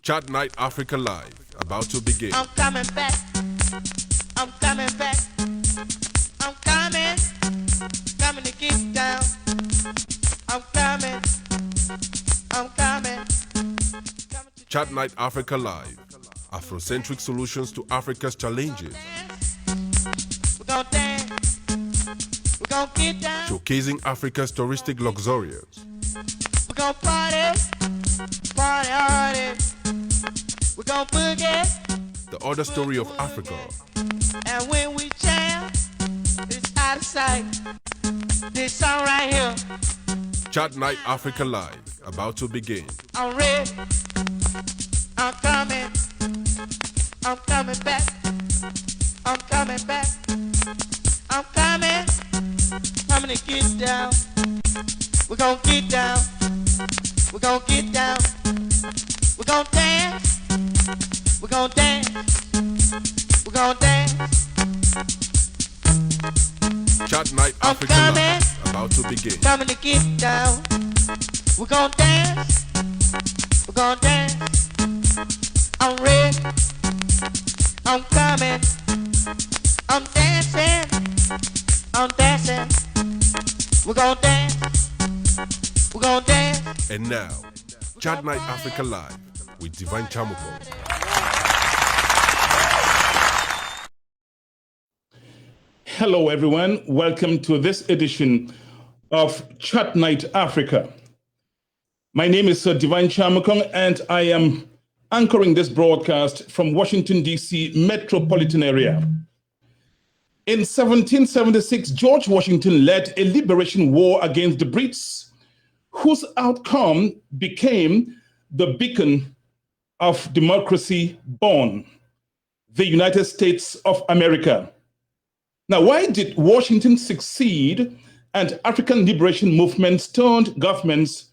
Chat Night Africa Live, about to begin. I'm coming back. I'm coming back. I'm coming. Coming to get down. I'm coming. I'm coming. Chat Night Africa Live, Afrocentric solutions to Africa's challenges. We're gonna dance. We're gonna get down. Showcasing Africa's touristic luxuriance. We're gonna party. Party hardy. We're gonna boogie. The other story of Africa. And when we jam, it's out of sight. This song right here. Chat Night Africa Live, about to begin. I'm ready. I'm coming. I'm coming back. I'm coming back. I'm coming. Coming to get down. We're gonna get down. We're gonna get down. We're gonna dance. We're gonna dance. We're gonna dance. Chat Night I'm Africa coming. Live, about to begin. Coming to get down. We're gonna dance. We're gonna dance. I'm ready. I'm coming. I'm dancing. I'm dancing. We're gonna dance. We're gonna dance. And now, Chat Night Africa Live with Divine Chamukong. Hello, everyone. Welcome to this edition of Chat Night Africa. My name is Divine Chamukong, and I am anchoring this broadcast from Washington, D.C. metropolitan area. In 1776, George Washington led a liberation war against the Brits, whose outcome became the beacon of democracy born, the United States of America. Now, why did Washington succeed and African liberation movements turned governments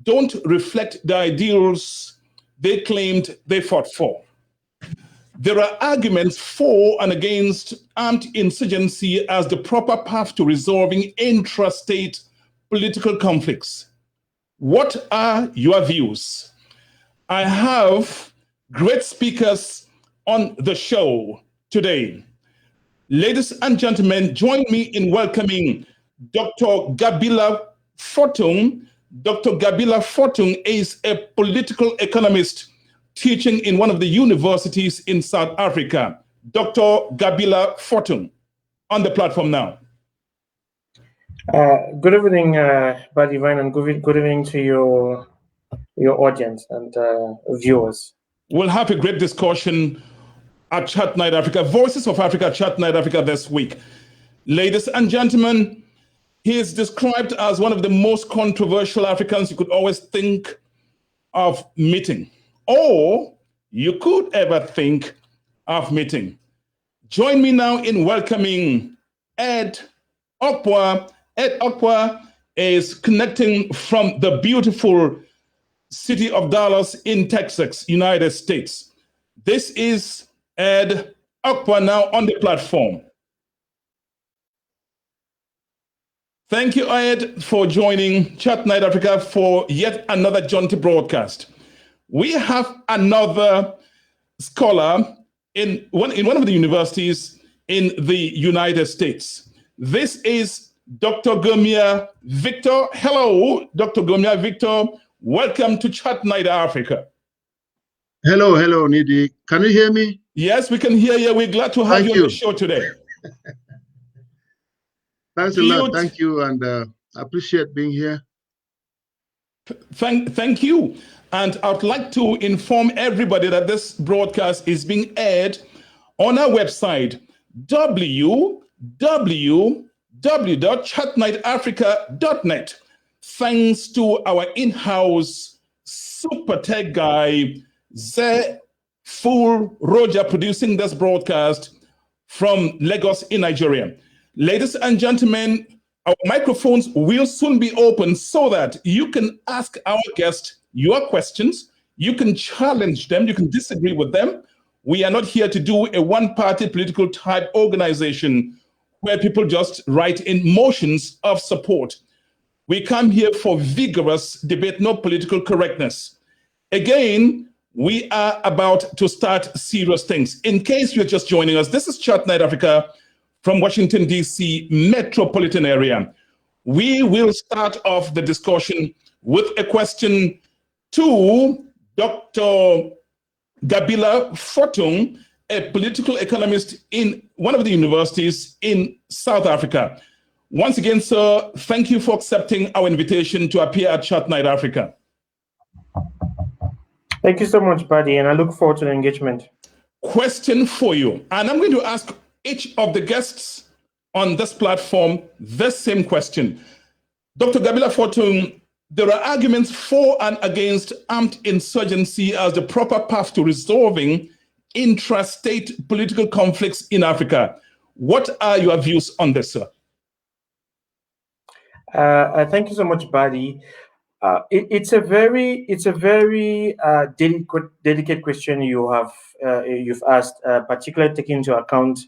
don't reflect the ideals they claimed they fought for? There are arguments for and against armed insurgency as the proper path to resolving intrastate political conflicts. What are your views? I have great speakers on the show today. Ladies and gentlemen, join me in welcoming Dr. Gabila Fortung. Dr. Gabila Fortung is a political economist teaching in one of the universities in South Africa. Dr. Gabila Fortung, on the platform now. Good evening, Buddy Vine, and good evening to your audience and viewers. We'll have a great discussion at Chat Night Africa, Voices of Africa, Chat Night Africa this week. Ladies and gentlemen, he is described as one of the most controversial Africans you could always think of meeting, or you could ever think of meeting. Join me now in welcoming Ed Okwa. Ed Okwa is connecting from the beautiful city of Dallas in Texas, United States. This is Ed Okwa now on the platform. Thank you, Ed, for joining Chat Night Africa for yet another jaunty broadcast. We have another scholar in one of the universities in the United States. This is Dr. Gomia Victor. Hello, Dr. Gomia Victor. Welcome to Chat Night Africa. Hello, Nidi. Can you hear me? Yes, we can hear you. We're glad to have you on the show today. Thanks a lot. Thank you, and I appreciate being here. Thank you. And I'd like to inform everybody that this broadcast is being aired on our website, www.chatnightafrica.net. Thanks to our in-house super tech guy, Ze Fool Roger, producing this broadcast from Lagos in Nigeria. Ladies and gentlemen, our microphones will soon be open so that you can ask our guest your questions. You can challenge them. You can disagree with them. We are not here to do a one-party political type organization where people just write in motions of support. We come here for vigorous debate, not political correctness. Again, We are about to start serious things. In case you're just joining us, this is Chat Night Africa from Washington, D.C. metropolitan area. We will start off the discussion with a question to Dr. Gabila Fortung, a political economist in one of the universities in South Africa. Once again, sir, thank you for accepting our invitation to appear at Chat Night Africa. Thank you so much, Buddy, and I look forward to the engagement. Question for you, and I'm going to ask each of the guests on this platform the same question. Dr. Gabila Fortung, there are arguments for and against armed insurgency as the proper path to resolving intrastate political conflicts in Africa. What are your views on this, sir? Thank you so much, Buddy. It's a very delicate question you've asked, particularly taking into account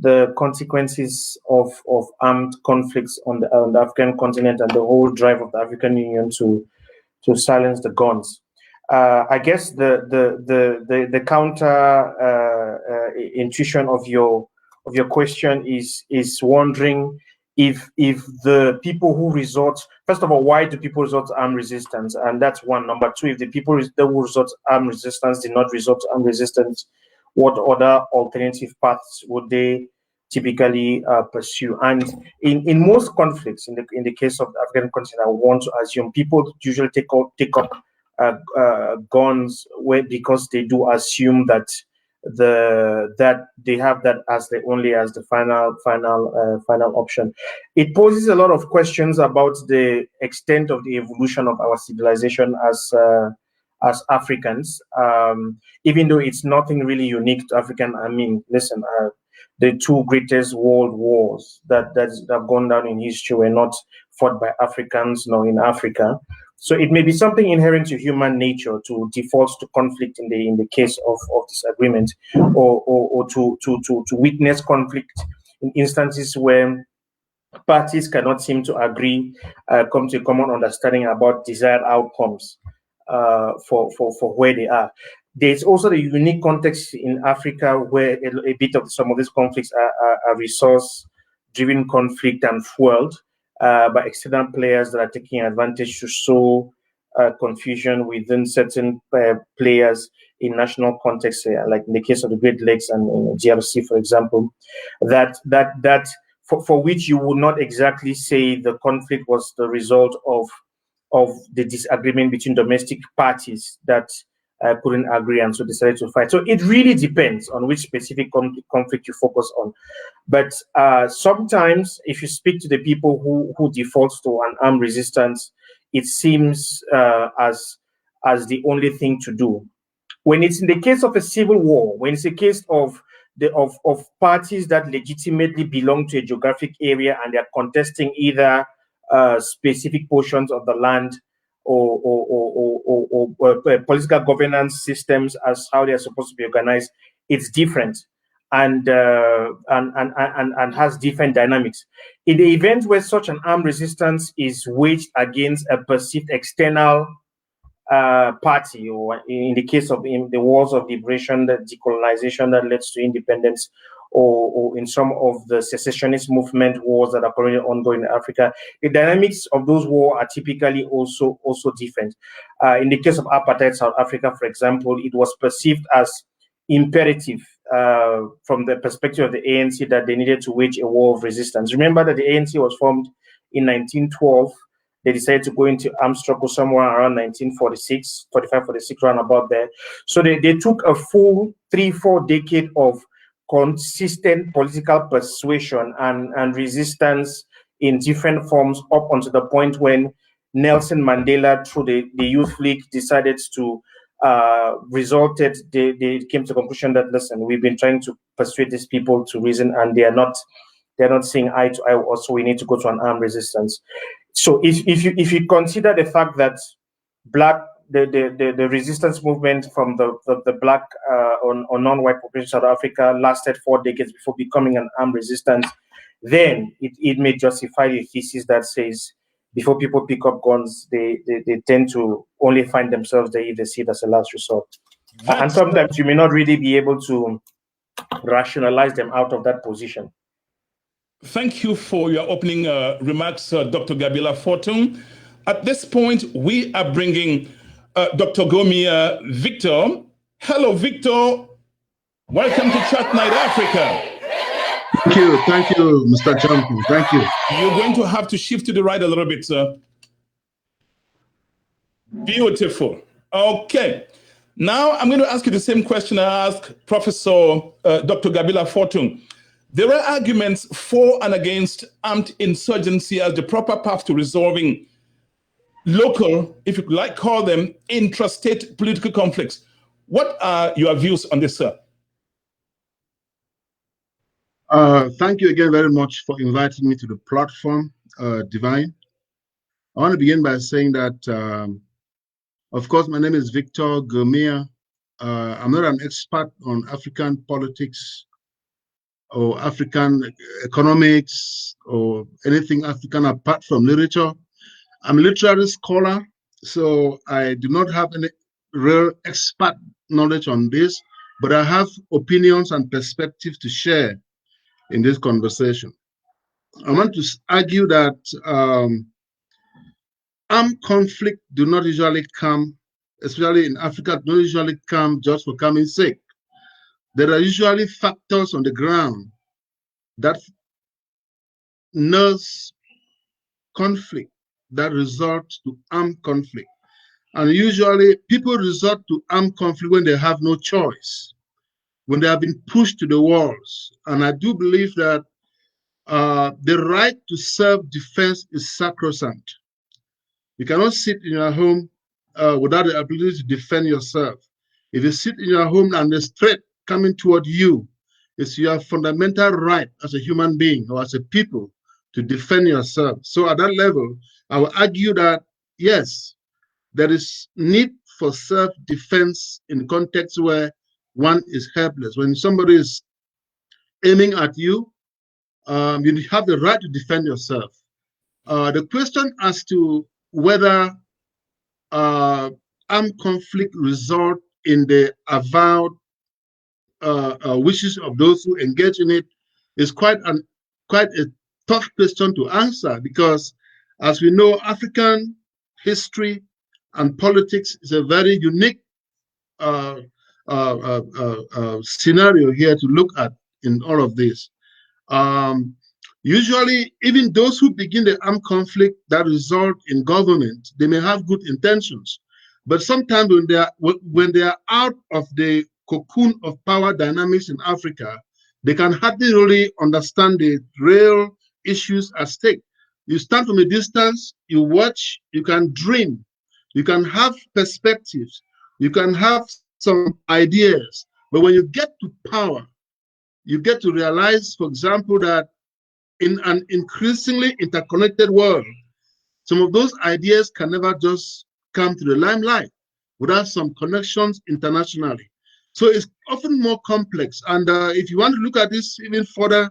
the consequences of armed conflicts on the African continent and the whole drive of the African Union to silence the guns. I guess the counter intuition of your question is wondering if the people who resort, first of all, why do people resort to armed resistance? And that's one. Number two, if the people that who resort to armed resistance did not resort to armed resistance, what other alternative paths would they typically pursue? And in most conflicts, in the case of the African continent, I want to assume people usually take up guns because they do assume that they have that as the final option. It poses a lot of questions about the extent of the evolution of our civilization as Africans, even though it's nothing really unique to African. I mean, listen, the two greatest world wars that have gone down in history were not fought by Africans nor in Africa. So it may be something inherent to human nature to default to conflict in the case of disagreement, or to witness conflict in instances where parties cannot seem to agree, come to a common understanding about desired outcomes for where they are. There's also the unique context in Africa where a bit of some of these conflicts are resource-driven conflict and fueled by external players that are taking advantage to sow confusion within certain players in national context, like in the case of the Great Lakes and GRC, for example, that for which you would not exactly say the conflict was the result of the disagreement between domestic parties that couldn't agree and so decided to fight. So it really depends on which specific conflict you focus on. But sometimes if you speak to the people who default to an armed resistance, it seems as the only thing to do. When it's in the case of a civil war, when it's a case of parties that legitimately belong to a geographic area and they're contesting either specific portions of the land or political governance systems as how they are supposed to be organized, it's different and has different dynamics. In the event where such an armed resistance is waged against a perceived external party, or in the case of the wars of liberation, the decolonization that leads to independence, or in some of the secessionist movement wars that are currently ongoing in Africa, the dynamics of those wars are typically also different. In the case of apartheid South Africa, for example, it was perceived as imperative from the perspective of the ANC that they needed to wage a war of resistance. Remember that the ANC was formed in 1912. They decided to go into armed struggle somewhere around 1946, 45, 46, around about there. So they took a full 3-4 decade of consistent political persuasion and resistance in different forms up until the point when Nelson Mandela, through the Youth League, decided to they came to the conclusion that, listen, we've been trying to persuade these people to reason and they're not seeing eye to eye. Also, we need to go to an armed resistance. So if you consider the fact that the resistance movement from the black or non-white population of South Africa lasted 4 decades before becoming an armed resistance, then it may justify the thesis that says before people pick up guns, they tend to only find themselves there if they see it as a last resort. And sometimes you may not really be able to rationalize them out of that position. Thank you for your opening remarks, Dr. Gabriela Fortune. At this point, we are bringing Dr. Gomia Victor. Hello, Victor. Welcome to Chat Night Africa. Thank you, Mr. Champion. Thank you. You're going to have to shift to the right a little bit, sir. Beautiful. Okay. Now I'm going to ask you the same question I asked Professor Dr. Gabriela Fortune. There are arguments for and against armed insurgency as the proper path to resolving local, if you like call them, intrastate political conflicts. What are your views on this, sir? Thank you again very much for inviting me to the platform, Divine. I want to begin by saying that, of course, my name is Victor Gomia. I'm not an expert on African politics or African economics or anything African apart from literature. I'm a literary scholar, so I do not have any real expert knowledge on this, but I have opinions and perspectives to share in this conversation. I want to argue that armed conflict do not usually come, especially in Africa, do not usually come just for coming's sake. There are usually factors on the ground that nurse conflict that result to armed conflict. And usually people resort to armed conflict when they have no choice, when they have been pushed to the walls. And I do believe that the right to self-defense is sacrosanct. You cannot sit in your home without the ability to defend yourself. If you sit in your home and there's threat coming toward you, it's your fundamental right as a human being or as a people to defend yourself. So at that level, I will argue that, yes, there is need for self-defense in contexts where one is helpless. When somebody is aiming at you, you have the right to defend yourself. The question as to whether armed conflict result in the avowed wishes of those who engage in it is quite a tough question to answer, because as we know, African history and politics is a very unique scenario here to look at in all of this. Usually, even those who begin the armed conflict that result in government, they may have good intentions, but sometimes when they are out of the cocoon of power dynamics in Africa, they can hardly really understand the real issues at stake. You stand from a distance, you watch, you can dream, you can have perspectives, you can have some ideas, but when you get to power, you get to realize, for example, that in an increasingly interconnected world, some of those ideas can never just come to the limelight without some connections internationally. So it's often more complex. And if you want to look at this even further,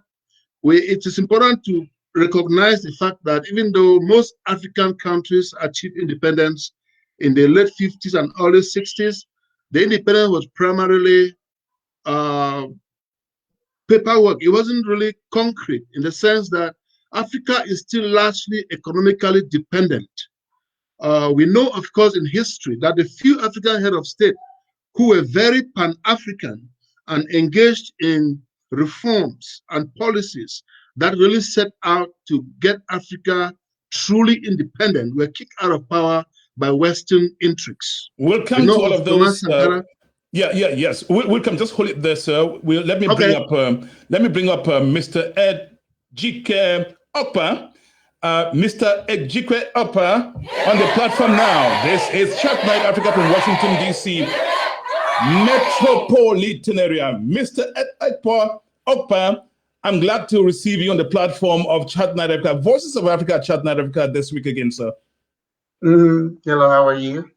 it is important to recognize the fact that even though most African countries achieved independence in the late 50s and early 60s, the independence was primarily paperwork. It wasn't really concrete, in the sense that Africa is still largely economically dependent. We know, of course, in history that the few African head of state who were very pan-African and engaged in reforms and policies that really set out to get Africa truly independent were kicked out of power by Western intrigues. We'll come to all of those. Yes. We'll come. Just hold it there, sir. Let me bring up Mr. Ejike Okpa. Mr. Ejike Okpa on the platform now. This is Chat Night Africa from Washington, D.C. metropolitan area. Mr. Ejike Okpa, I'm glad to receive you on the platform of Chat Night Africa, Voices of Africa, Chat Night Africa this week again, sir. Hello, how are you?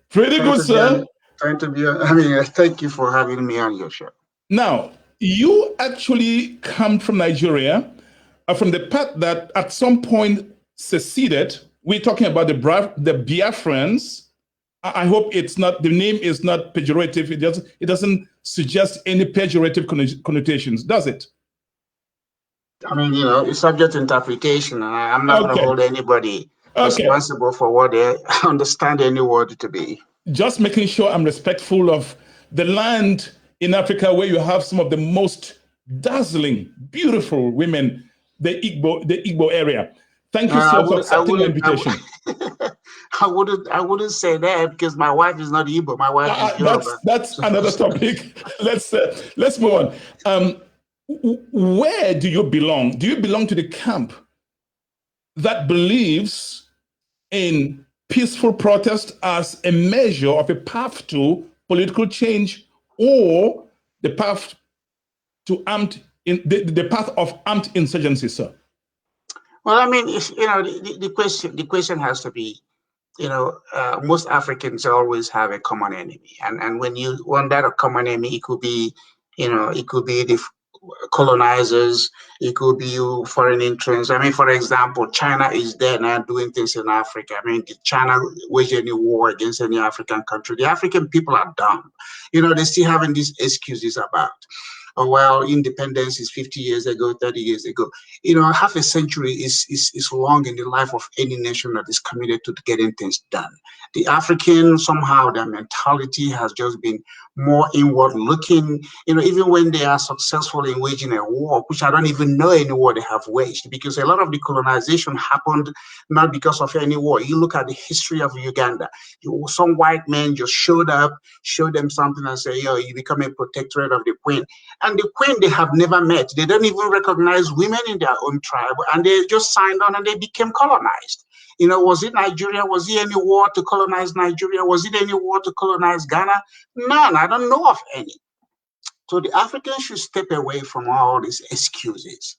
Pretty good, sir. Thank you for having me on your show. Now, you actually come from Nigeria, from the part that at some point seceded. We're talking about the Biafrans I hope it's not, the name is not pejorative. It doesn't suggest any pejorative connotations, does it? I mean, it's subject to interpretation, and I'm not going to hold anybody responsible for what they understand any word to be. Just making sure I'm respectful of the land in Africa where you have some of the most dazzling, beautiful women, the Igbo area. Thank you so much for accepting the invitation. I wouldn't say that because my wife is not Igbo. My wife is Yoruba. That's another topic. Let's move on. Where do you belong? Do you belong to the camp that believes in peaceful protest as a measure of a path to political change, or the path to the path of armed insurgency, sir? Well, I mean, the question has to be, most Africans always have a common enemy, and when you want that a common enemy, it could be, the colonizers, it could be foreign interests. I mean, for example, China is there now doing things in Africa. I mean, did China wage any war against any African country? The African people are dumb. They're still having these excuses about, well, independence is 50 years ago, 30 years ago. Half a century is long in the life of any nation that is committed to getting things done. The African, somehow, their mentality has just been more inward looking, even when they are successful in waging a war, which I don't even know any war they have waged, because a lot of the colonization happened not because of any war. You look at the history of Uganda. Some white men just showed up, showed them something and say, you become a protectorate of the Queen. And the Queen they have never met. They don't even recognize women in their own tribe, and they just signed on and they became colonized. Was it Nigeria? Was it any war to colonize Nigeria? Was it any war to colonize Ghana? None. I don't know of any. So the Africans should step away from all these excuses.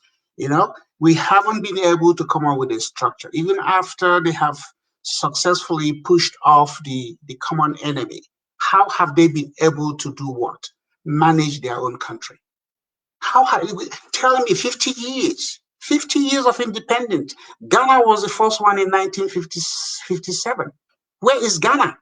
We haven't been able to come up with a structure, even after they have successfully pushed off the common enemy. How have they been able to do what? Manage their own country? Tell me, 50 years. 50 years of independence. Ghana was the first one in 1957. Where is Ghana?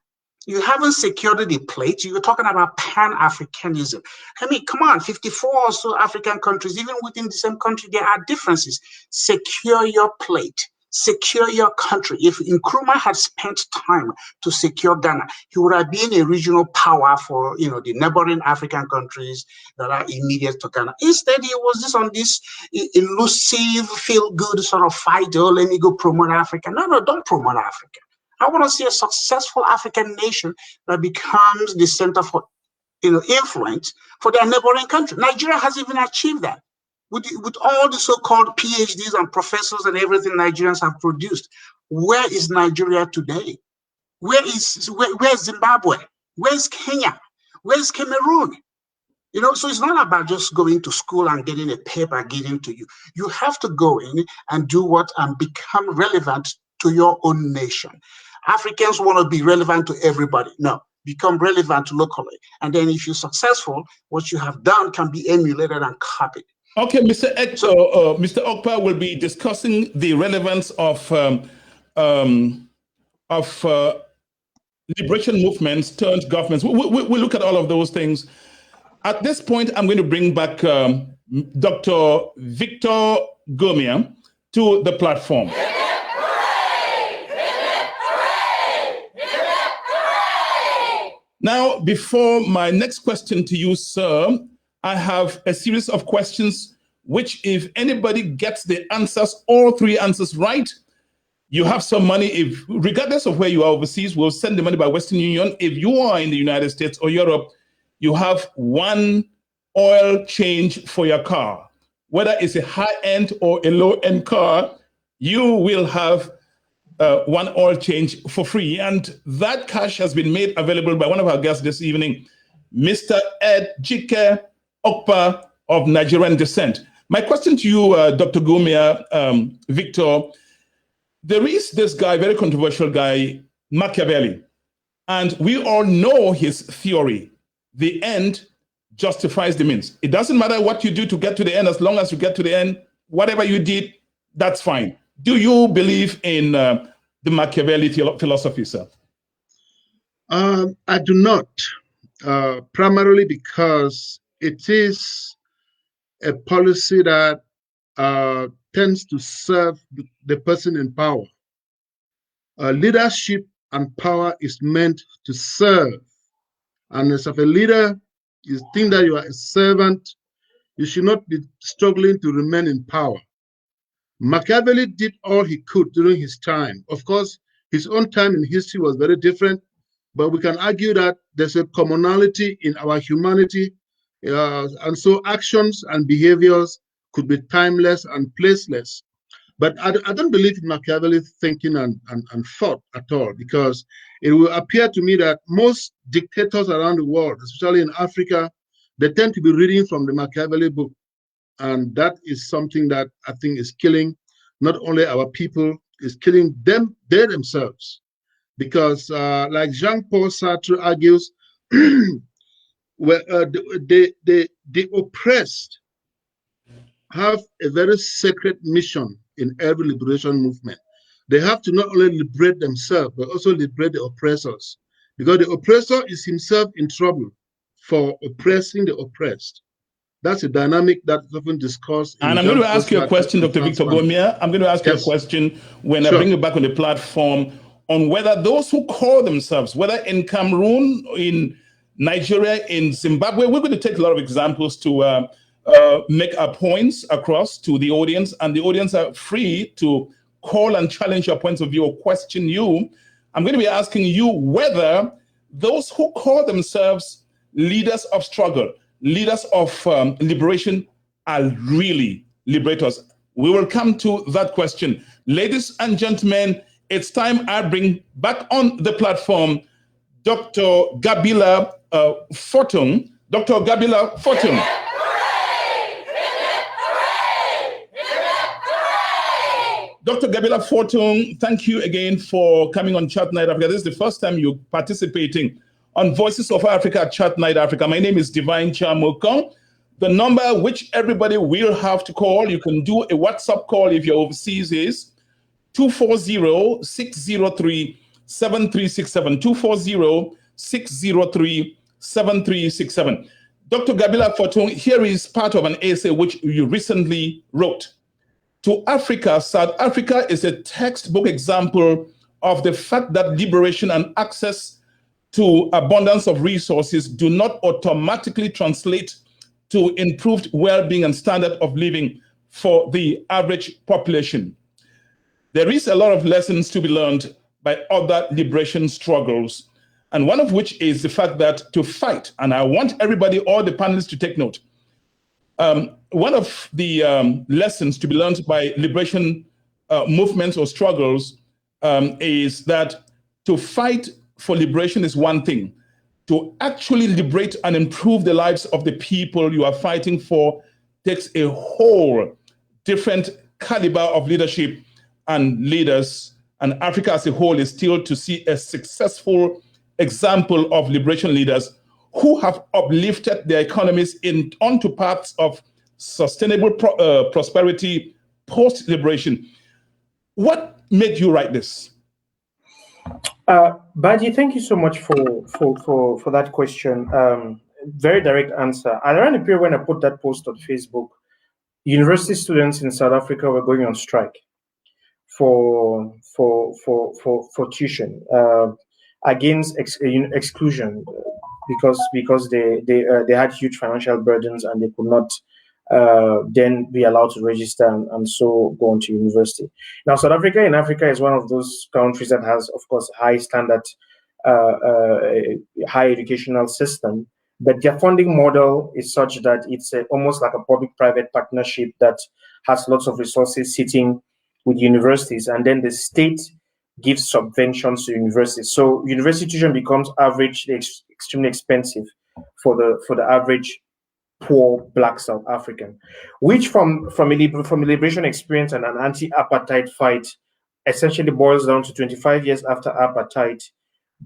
You haven't secured the plate. You're talking about Pan-Africanism. I mean, come on, 54 or so African countries, even within the same country, there are differences. Secure your plate. Secure your country. If Nkrumah had spent time to secure Ghana, he would have been a regional power for the neighboring African countries that are immediate to Ghana. Instead, he was just on this elusive, feel-good sort of fight. Let me go promote Africa. No, don't promote Africa. I want to see a successful African nation that becomes the center for influence for their neighboring country. Nigeria has even achieved that. With all the so-called PhDs and professors and everything Nigerians have produced. Where is Nigeria today? Where's Zimbabwe? Where's Kenya? Where's Cameroon? So it's not about just going to school and getting a paper given to you. You have to go in and do what and become relevant to your own nation. Africans want to be relevant to everybody. No, become relevant locally. And then if you're successful, what you have done can be emulated and copied. Okay, Mr. Okpa will be discussing the relevance of liberation movements turned governments. We'll look at all of those things. At this point, I'm going to bring back Dr. Victor Gomia to the platform. Now, before my next question to you, sir, I have a series of questions which, if anybody gets the answers, all three answers right, you have some money. If, regardless of where you are overseas, we'll send the money by Western Union. If you are in the United States or Europe, you have one oil change for your car. Whether it's a high-end or a low-end car, you will have one oil change for free. And that cash has been made available by one of our guests this evening, Mr. Ed Jike Okpa of Nigerian descent. My question to you, Dr. Gomia, Victor, there is this guy, very controversial guy, Machiavelli, and we all know his theory. The end justifies the means. It doesn't matter what you do to get to the end, as long as you get to the end, whatever you did, that's fine. Do you believe in the Machiavelli philosophy, sir? I do not, primarily because it is a policy that tends to serve the person in power. Leadership and power is meant to serve. And as of a leader, you think that you are a servant, you should not be struggling to remain in power. Machiavelli did all he could during his time. Of course, his own time in history was very different, but we can argue that there's a commonality in our humanity. And so actions and behaviors could be timeless and placeless. But I don't believe in Machiavelli's thinking and thought at all, because it will appear to me that most dictators around the world, especially in Africa, they tend to be reading from the Machiavelli book. And that is something that I think is killing not only our people, is killing them, they themselves. Because like Jean-Paul Sartre argues, the oppressed have a very sacred mission in every liberation movement. They have to not only liberate themselves, but also liberate the oppressors. Because the oppressor is himself in trouble for oppressing the oppressed. That's a dynamic that's often discussed. And I'm going to ask you a question, Dr. Victor Gomia. I'm going to ask you a question when I bring you back on the platform on whether those who call themselves, whether in Cameroon, in Nigeria, in Zimbabwe, we're going to take a lot of examples to make our points across to the audience, and the audience are free to call and challenge your points of view or question you. I'm going to be asking you whether those who call themselves leaders of struggle, leaders of liberation, are really liberators. We will come to that question. Ladies and gentlemen, it's time I bring back on the platform Dr. Gabila Fortung. Dr. Gabila Fortung. Dr. Gabila Fortung, thank you again for coming on Chat Night Africa. This is the first time you're participating on Voices of Africa, Chat Night Africa. My name is Divine Chamokong. The number which everybody will have to call, you can do a WhatsApp call if you're overseas, is 240-603-7367. 240-603-7367. Dr. Gabila Fortung, here is part of an essay which you recently wrote. To Africa, South Africa is a textbook example of the fact that liberation and access to abundance of resources do not automatically translate to improved well-being and standard of living for the average population. There is a lot of lessons to be learned by other liberation struggles, and one of which is the fact that to fight, and I want everybody, all the panelists to take note, one of the lessons to be learned by liberation movements or struggles is that to fight for liberation is one thing. To actually liberate and improve the lives of the people you are fighting for takes a whole different caliber of leadership and leaders. And Africa as a whole is still to see a successful example of liberation leaders who have uplifted their economies onto paths of sustainable prosperity post-liberation. What made you write this? Baji, thank you so much for that question. Very direct answer. Around the period when I put that post on Facebook, university students in South Africa were going on strike for tuition against exclusion because they had huge financial burdens and they could not then be allowed to register and so go on to university. Now, South Africa in Africa is one of those countries that has, of course, high standard, high educational system, but their funding model is such that it's almost like a public-private partnership that has lots of resources sitting with universities, and then the state gives subventions to universities. So university tuition becomes extremely expensive for the average poor Black South African, which from a liberation experience and an anti-apartheid fight essentially boils down to 25 years after apartheid,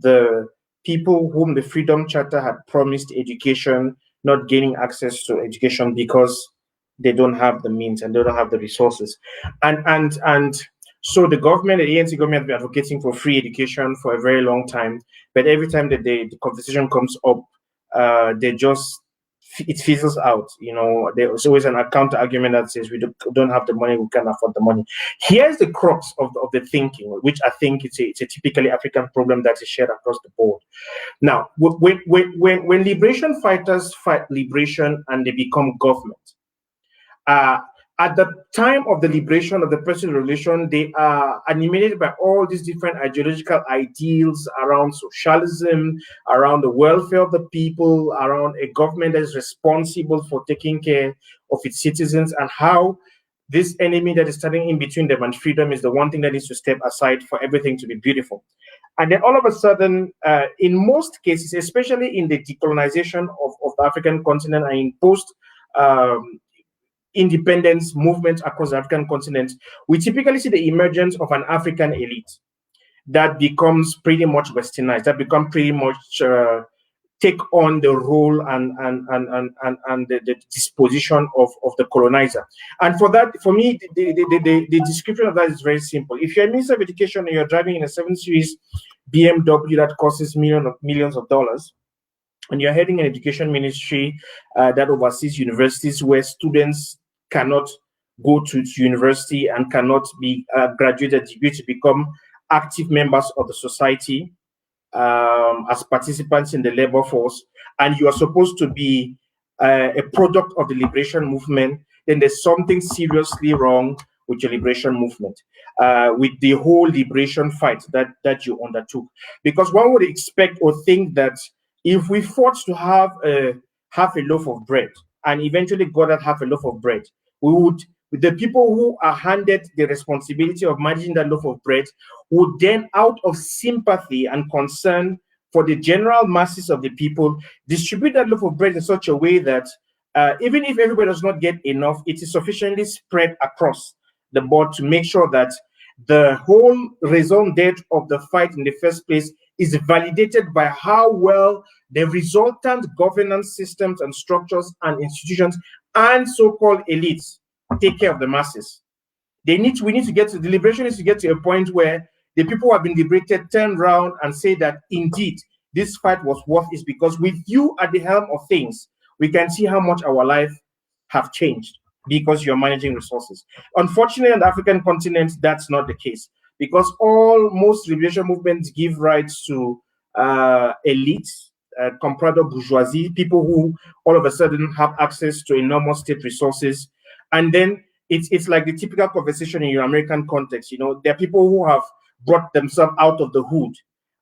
the people whom the Freedom Charter had promised education not gaining access to education because they don't have the means and they don't have the resources. And So the government, the ANC government, has been advocating for free education for a very long time. But every time that the conversation comes up, it fizzles out. There's always an counter argument that says we don't have the money, we can't afford the money. Here's the crux of the thinking, which I think it's a typically African problem that is shared across the board. Now, when liberation fighters fight liberation and they become government, at the time of the liberation of the Personal Revolution, they are animated by all these different ideological ideals around socialism, around the welfare of the people, around a government that is responsible for taking care of its citizens, and how this enemy that is standing in between them and freedom is the one thing that needs to step aside for everything to be beautiful. And then all of a sudden, in most cases, especially in the decolonization of the African continent and in post independence movement across the African continent, we typically see the emergence of an African elite that becomes pretty much westernized, that become pretty much take on the role and the disposition of the colonizer. And for me, the description of that is very simple. If you're a minister of education and you're driving in a 7 Series BMW that costs millions of dollars, and you're heading an education ministry that oversees universities where students cannot go to university and cannot be graduated degree to become active members of the society as participants in the labor force, and you are supposed to be a product of the liberation movement, then there's something seriously wrong with your liberation movement, with the whole liberation fight that you undertook. Because one would expect or think that if we fought to have half a loaf of bread and eventually got that half a loaf of bread, the people who are handed the responsibility of managing that loaf of bread would then, out of sympathy and concern for the general masses of the people, distribute that loaf of bread in such a way that even if everybody does not get enough, it is sufficiently spread across the board to make sure that the whole raison d'etre of the fight in the first place is validated by how well the resultant governance systems and structures and institutions and so-called elites take care of the masses. The liberation needs to get to a point where the people who have been liberated turn around and say that indeed this fight was worth it, because with you at the helm of things, we can see how much our life have changed because you're managing resources. Unfortunately, on the African continent, that's not the case, because most liberation movements give rights to elites, comprado bourgeoisie, people who all of a sudden have access to enormous state resources. And then it's like the typical conversation in your American context. There are people who have brought themselves out of the hood,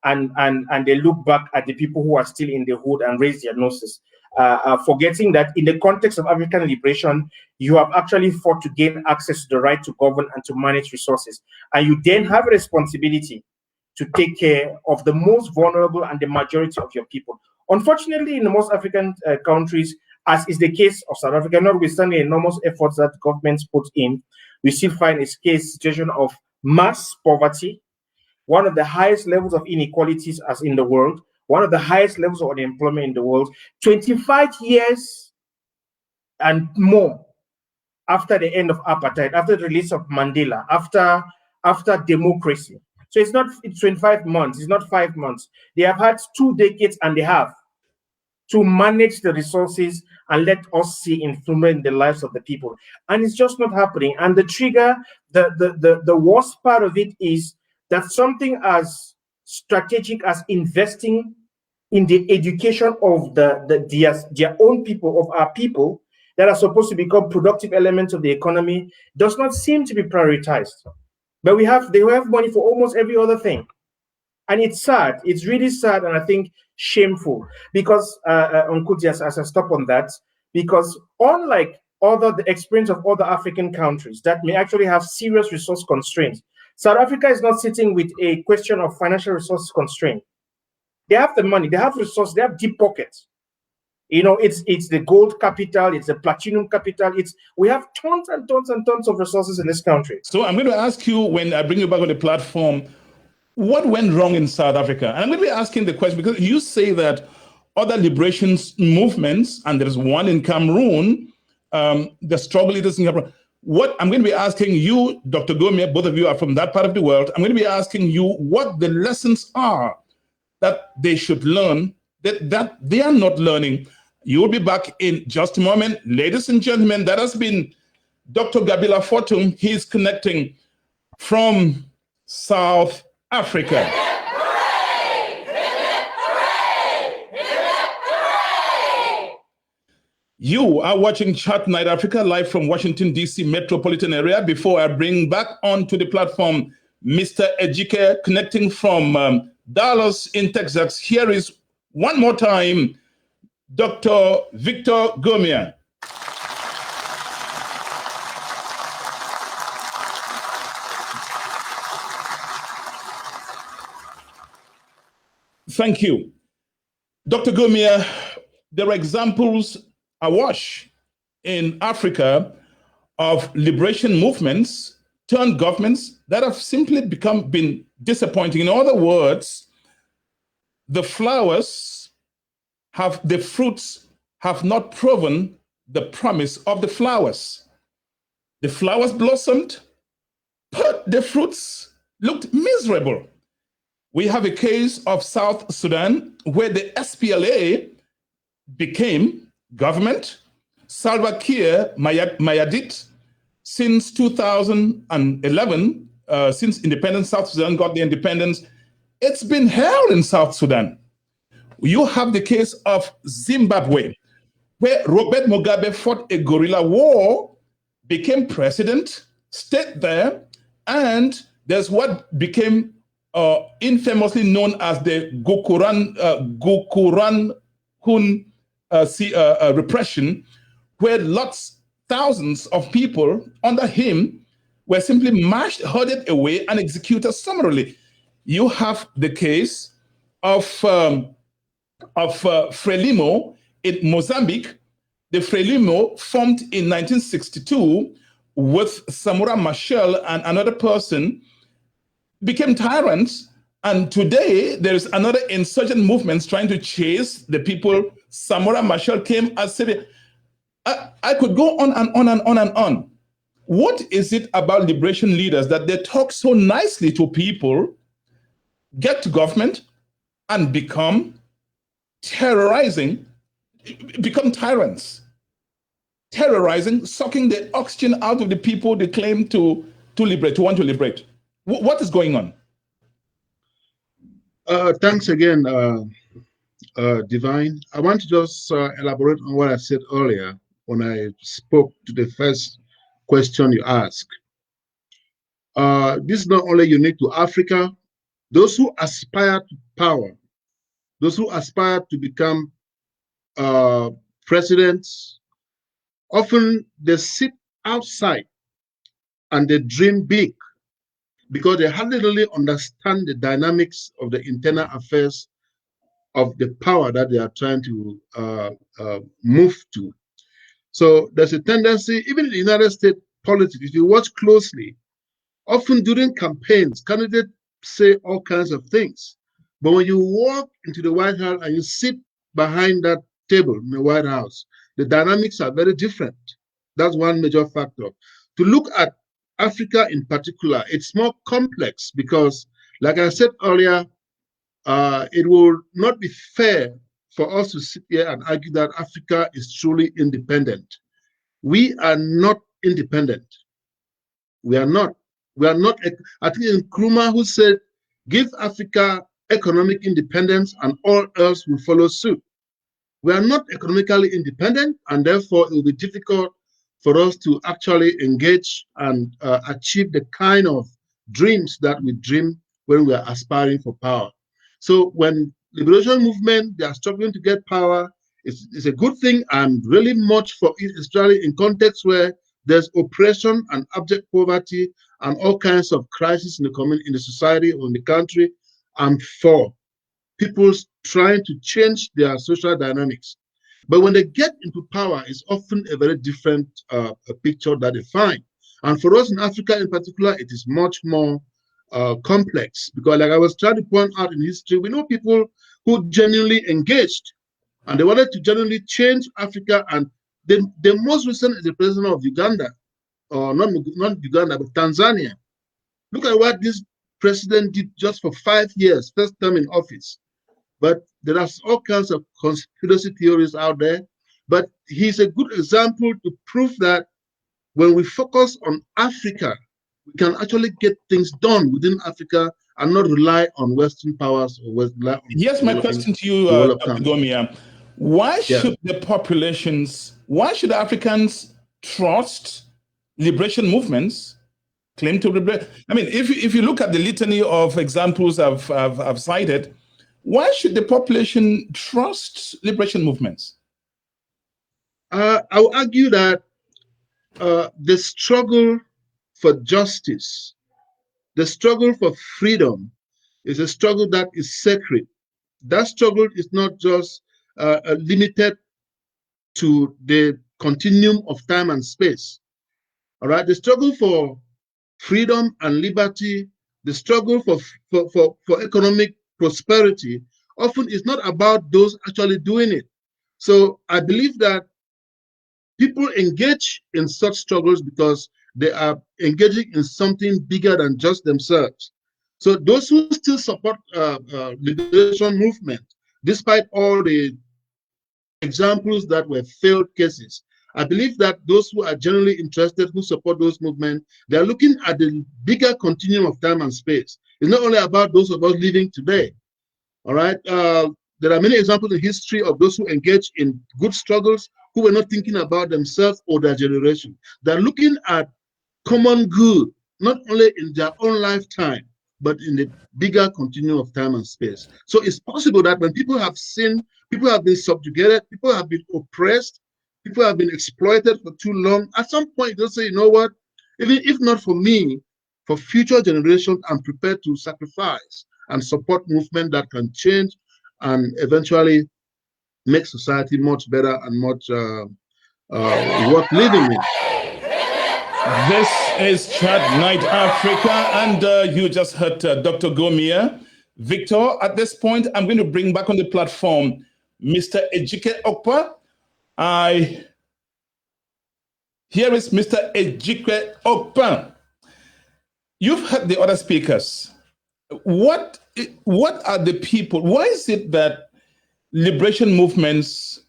and they look back at the people who are still in the hood and raise their noses, forgetting that in the context of African liberation, you have actually fought to gain access to the right to govern and to manage resources. And you then have a responsibility to take care of the most vulnerable and the majority of your people. Unfortunately, in the most African countries, as is the case of South Africa, notwithstanding enormous efforts that governments put in, we still find a situation of mass poverty, one of the highest levels of inequalities as in the world, one of the highest levels of unemployment in the world, 25 years and more after the end of apartheid, after the release of Mandela, after democracy. So it's 25 months, it's not 5 months. They have had 2 decades and a half to manage the resources and let us see improvement in the lives of the people. And it's just not happening. And the trigger, the worst part of it is that something as strategic as investing in the education of their own people, of our people, that are supposed to become productive elements of the economy, does not seem to be prioritized. But they have money for almost every other thing. And it's sad. It's really sad, and I think shameful. Because, as I stop on that, because unlike the experience of other African countries that may actually have serious resource constraints, South Africa is not sitting with a question of financial resource constraint. They have the money, they have resources, they have deep pockets. It's the gold capital, it's the platinum capital. We have tons and tons and tons of resources in this country. So I'm going to ask you, when I bring you back on the platform, what went wrong in South Africa? And I'm going to be asking the question because you say that other liberation movements, and there's one in Cameroon, the struggle leaders in Cameroon, What I'm going to be asking you, Dr. Gomia, both of you are from that part of the world. I'm going to be asking you what the lessons are that they should learn that they are not learning. You will be back in just a moment. Ladies and gentlemen, that has been Dr. Gabila Fortum. He's connecting from South Africa. You are watching Chat Night Africa live from Washington, D.C. metropolitan area. Before I bring back onto the platform Mr. Ejike connecting from Dallas in Texas, here is one more time Dr. Victor Gomia. Thank you. Dr. Gomia, there are examples awash in Africa of liberation movements turned governments that have simply been disappointing. In other words, the fruits have not proven the promise of the flowers. The flowers blossomed, but the fruits looked miserable. We have a case of South Sudan where the SPLA became government. Salva Kiir Mayardit, since 2011, since independence, South Sudan got the independence, it's been hell in South Sudan. You have the case of Zimbabwe, where Robert Mugabe fought a guerrilla war, became president, stayed there, and there's what became infamously known as the Gukuran repression, where thousands of people under him were simply mashed, herded away, and executed summarily. You have the case of Frelimo in Mozambique. The Frelimo formed in 1962 with Samora Machel and another person, became tyrants, and today there is another insurgent movement trying to chase the people. Samora Machel came as said, I could go on and on and on and on. What is it about liberation leaders that they talk so nicely to people, get to government, and become terrorizing, become tyrants, terrorizing, sucking the oxygen out of the people they claim to liberate, to want to liberate? What is going on? Thanks again, Divine. I want to just elaborate on what I said earlier when I spoke to the first question you asked. This is not only unique to Africa. Those who aspire to power, those who aspire to become presidents, often they sit outside and they dream big because they hardly really understand the dynamics of the internal affairs of the power that they are trying to move to. So there's a tendency, even in the United States politics, if you watch closely, often during campaigns, candidates say all kinds of things. But when you walk into the White House and you sit behind that table in the White House, the dynamics are very different. That's one major factor. To look at Africa in particular, it's more complex because, like I said earlier, it will not be fair for us to sit here and argue that Africa is truly independent. We are not independent. We are not. We are not. I think Nkrumah, who said, give Africa economic independence and all else will follow suit. We are not economically independent, and therefore it will be difficult for us to actually engage and achieve the kind of dreams that we dream when we are aspiring for power. So when liberation movement, they are struggling to get power, it's a good thing, and really much for it, especially in contexts where there's oppression and abject poverty and all kinds of crises in the community, in the society or in the country. I'm for people trying to change their social dynamics. But when they get into power, it's often a very different picture that they find. And for us in Africa in particular, it is much more complex because, like I was trying to point out in history, we know people who genuinely engaged and they wanted to genuinely change Africa. And the most recent is the president of Uganda. or not Uganda, but Tanzania. Look at what this president did just for 5 years, first term in office. But there are all kinds of conspiracy theories out there. But he's a good example to prove that when we focus on Africa, we can actually get things done within Africa and not rely on Western powers or rely on Here's my question to you, Dr. Gomia. Why should why should Africans trust liberation movements, claim to liberate? I mean, if you look at the litany of examples I've cited, why should the population trust liberation movements? I will argue that the struggle for justice, the struggle for freedom is a struggle that is sacred. That struggle is not just limited to the continuum of time and space. All right, the struggle for freedom and liberty, the struggle for economic prosperity often is not about those actually doing it. So I believe that people engage in such struggles because they are engaging in something bigger than just themselves. So those who still support liberation movement, despite all the examples that were failed cases, I believe that those who are generally interested, who support those movements, they are looking at the bigger continuum of time and space. It's not only about those of us living today. All right. There are many examples in history of those who engage in good struggles who were not thinking about themselves or their generation. They're looking at common good, not only in their own lifetime, but in the bigger continuum of time and space. So it's possible that when people have sinned, people have been subjugated, people have been oppressed, people have been exploited for too long, at some point they'll say, you know what, even if not for me, for future generations, I'm prepared to sacrifice and support movement that can change and eventually make society much better and much worth living in. This is Chat Night Africa, and you just heard Dr. Gomia. Victor, at this point, I'm going to bring back on the platform Mr. Ejike Okpa. Here is Mr. Ejike Okpa. You've heard the other speakers. What are the people? Why is it that liberation movements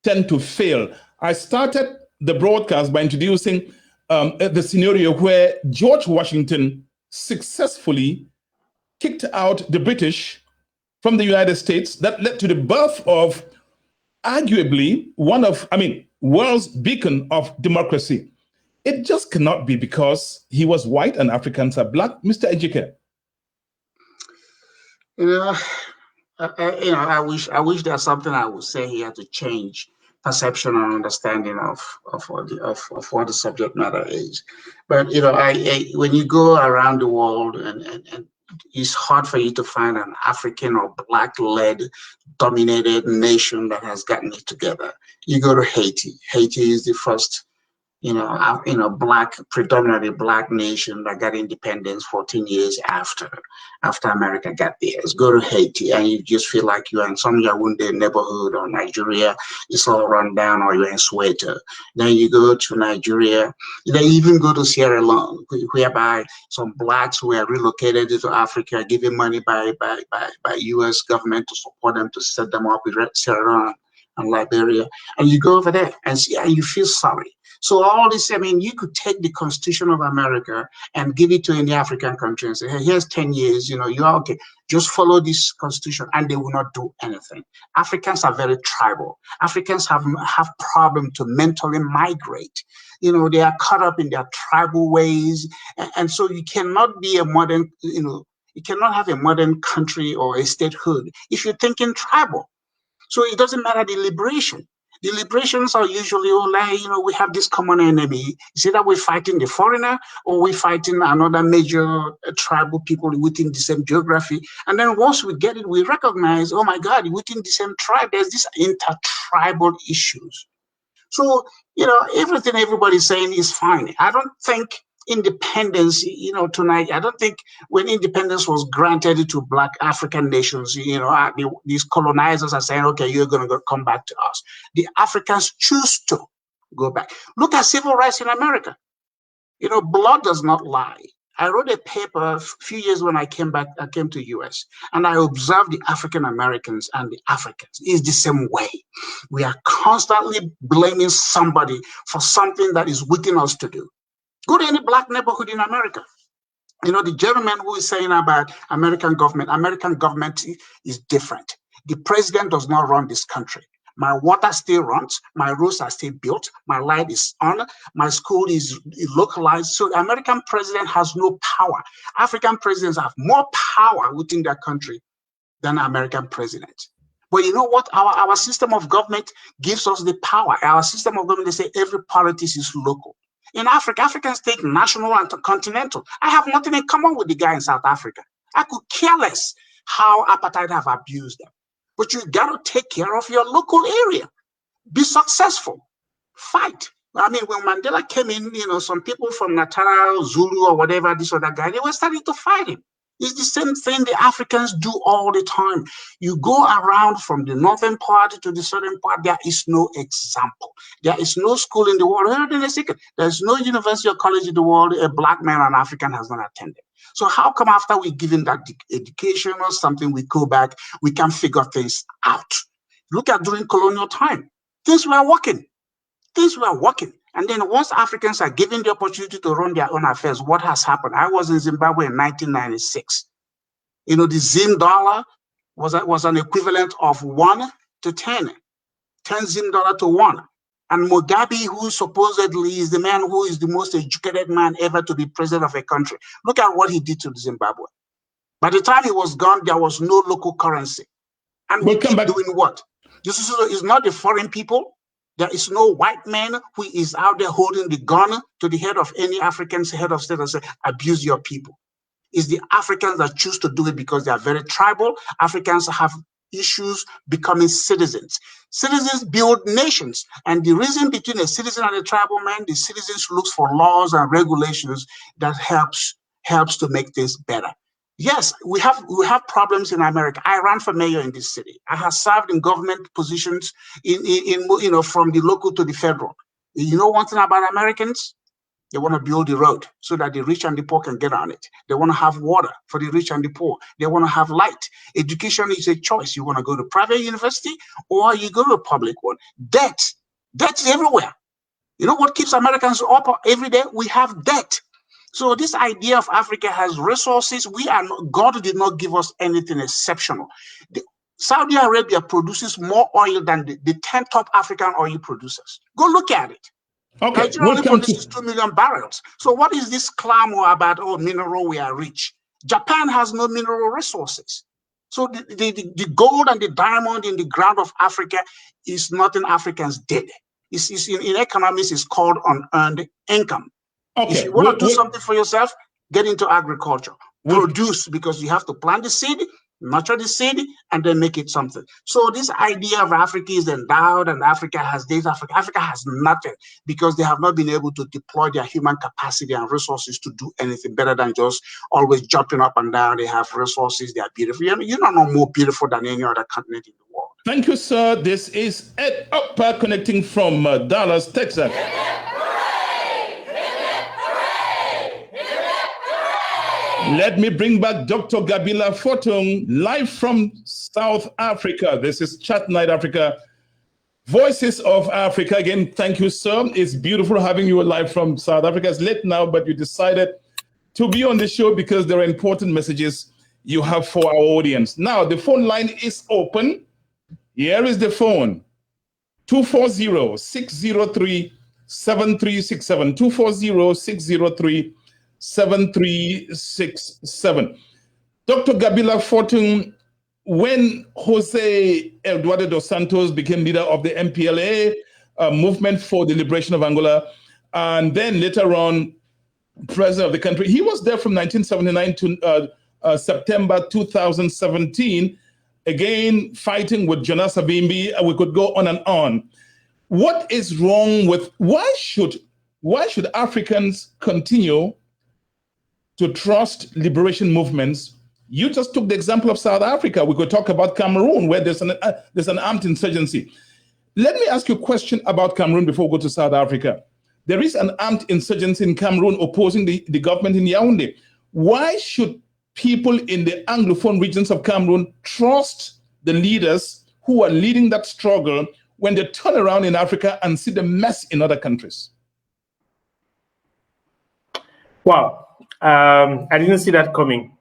tend to fail? I started the broadcast by introducing the scenario where George Washington successfully kicked out the British from the United States. That led to the birth of arguably world's beacon of democracy. It just cannot be because he was white and Africans are black. Mr. Ejike. I wish there's something I would say here to change perception and understanding of what the subject matter is. But when you go around the world and it's hard for you to find an African or black-led dominated nation that has gotten it together. You go to Haiti. Haiti is the first predominantly black nation that got independence 14 years after America got theirs. Go to Haiti and you just feel like you're in some Yaoundé neighborhood, or Nigeria, it's all run down, or you're in Soweto. Then you go to Nigeria, they even go to Sierra Leone, whereby some blacks who are relocated into Africa, given money by US government to support them to set them up with Sierra Leone and Liberia. And you go over there and see, and you feel sorry. So all this, you could take the Constitution of America and give it to any African country and say, hey, here's 10 years, you're okay. Just follow this Constitution, and they will not do anything. Africans are very tribal. Africans have problem to mentally migrate. They are caught up in their tribal ways. And so you cannot be a modern, you cannot have a modern country or a statehood if you're thinking tribal. So it doesn't matter the liberation. The liberations are usually, we have this common enemy. It's either we're fighting the foreigner or we're fighting another major tribal people within the same geography. And then once we get it, we recognize, oh my God, within the same tribe, there's these intertribal issues. So, everything everybody's saying is fine. I don't think independence, tonight, I don't think when independence was granted to Black African nations, these colonizers are saying, okay, you're going to come back to us. The Africans choose to go back. Look at civil rights in America. You know, blood does not lie. I wrote a paper a few years when I came to US, and I observed the African Americans and the Africans. It's the same way. We are constantly blaming somebody for something that is within us to do. Go to any black neighborhood in America. You know, the gentleman who is saying about American government is different. The president does not run this country. My water still runs, my roads are still built, my light is on, my school is localized. So the American president has no power. African presidents have more power within their country than American presidents. But you know what? Our system of government gives us the power. Our system of government, they say every politics is local. In Africa, Africans take national and continental. I have nothing in common with the guy in South Africa. I could care less how apartheid have abused them. But you got to take care of your local area. Be successful. Fight. I mean, when Mandela came in, you know, some people from Natal, Zulu, or whatever, this or that guy, they were starting to fight him. It's the same thing the Africans do all the time. You go around from the northern part to the southern part, there is no example. There is no school in the world. There's no university or college in the world a black man or an African has not attended. So how come after we give him that education or something, we go back, we can figure things out? Look at during colonial time. Things were working. Things were working. And then once Africans are given the opportunity to run their own affairs, what has happened? I was in Zimbabwe in 1996. You know, the Zim dollar was an equivalent of 1 to 10 Zim dollar to 1. And Mugabe, who supposedly is the man who is the most educated man ever to be president of a country, look at what he did to Zimbabwe. By the time he was gone, there was no local currency. And we keep doing what? This is not the foreign people. There is no white man who is out there holding the gun to the head of any African's head of state and say, abuse your people. It's the Africans that choose to do it because they are very tribal. Africans have issues becoming citizens. Citizens build nations. And the reason between a citizen and a tribal man, the citizens look for laws and regulations that helps to make things better. Yes, we have problems in America. I ran for mayor in this city. I have served in government positions in you know, from the local to the federal. You know one thing about Americans? They want to build the road so that the rich and the poor can get on it. They want to have water for the rich and the poor. They want to have light. Education is a choice. You want to go to private university or you go to a public one. Debt is everywhere. You know what keeps Americans up every day? We have debt. So this idea of Africa has resources. God did not give us anything exceptional. Saudi Arabia produces more oil than the 10 top African oil producers. Go look at it. Okay, Nigeria only produces 2 million barrels. So what is this clamor about, oh, mineral, we are rich? Japan has no mineral resources. So the gold and the diamond in the ground of Africa is nothing Africans did. In economics, it's called unearned income. Okay. If you want to do something for yourself, get into agriculture. Produce, because you have to plant the seed, nurture the seed, and then make it something. So this idea of Africa is endowed and Africa has this, Africa has nothing, because they have not been able to deploy their human capacity and resources to do anything better than just always jumping up and down. They have resources, they are beautiful. You're not more beautiful than any other continent in the world. Thank you, sir. This is Ed Upper connecting from Dallas, Texas. Let me bring back Dr. Gabila Fortung, live from South Africa. This is Chat Night Africa, Voices of Africa. Again, thank you, sir. It's beautiful having you live from South Africa. It's late now, but you decided to be on the show because there are important messages you have for our audience. Now, the phone line is open. Here is the phone, 240-603-7367, 240-603-7367. Dr. Gabila Fortung, when Jose Eduardo dos Santos became leader of the MPLA movement for the liberation of Angola, and then later on president of the country, he was there from 1979 to September 2017, again fighting with Jonas Savimbi, and we could go on and on. What is wrong with, why should Africans continue to trust liberation movements? You just took the example of South Africa. We could talk about Cameroon, where there's an armed insurgency. Let me ask you a question about Cameroon before we go to South Africa. there is an armed insurgency in Cameroon opposing the government in Yaoundé. Why should people in the Anglophone regions of Cameroon trust the leaders who are leading that struggle when they turn around in Africa and see the mess in other countries? Wow, I didn't see that coming.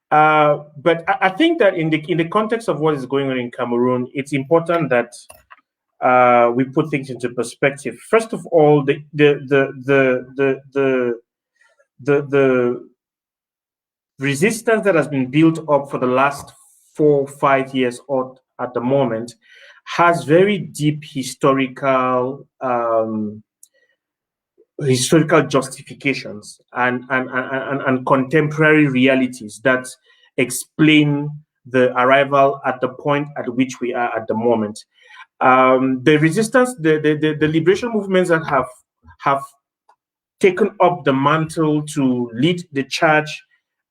But I think that in the context of what is going on in Cameroon, it's important that we put things into perspective. First of all, the resistance that has been built up for the last 4 or 5 years or at the moment has very deep historical justifications and contemporary realities that explain the arrival at the point at which we are at the moment. The resistance, the liberation movements that have taken up the mantle to lead the charge,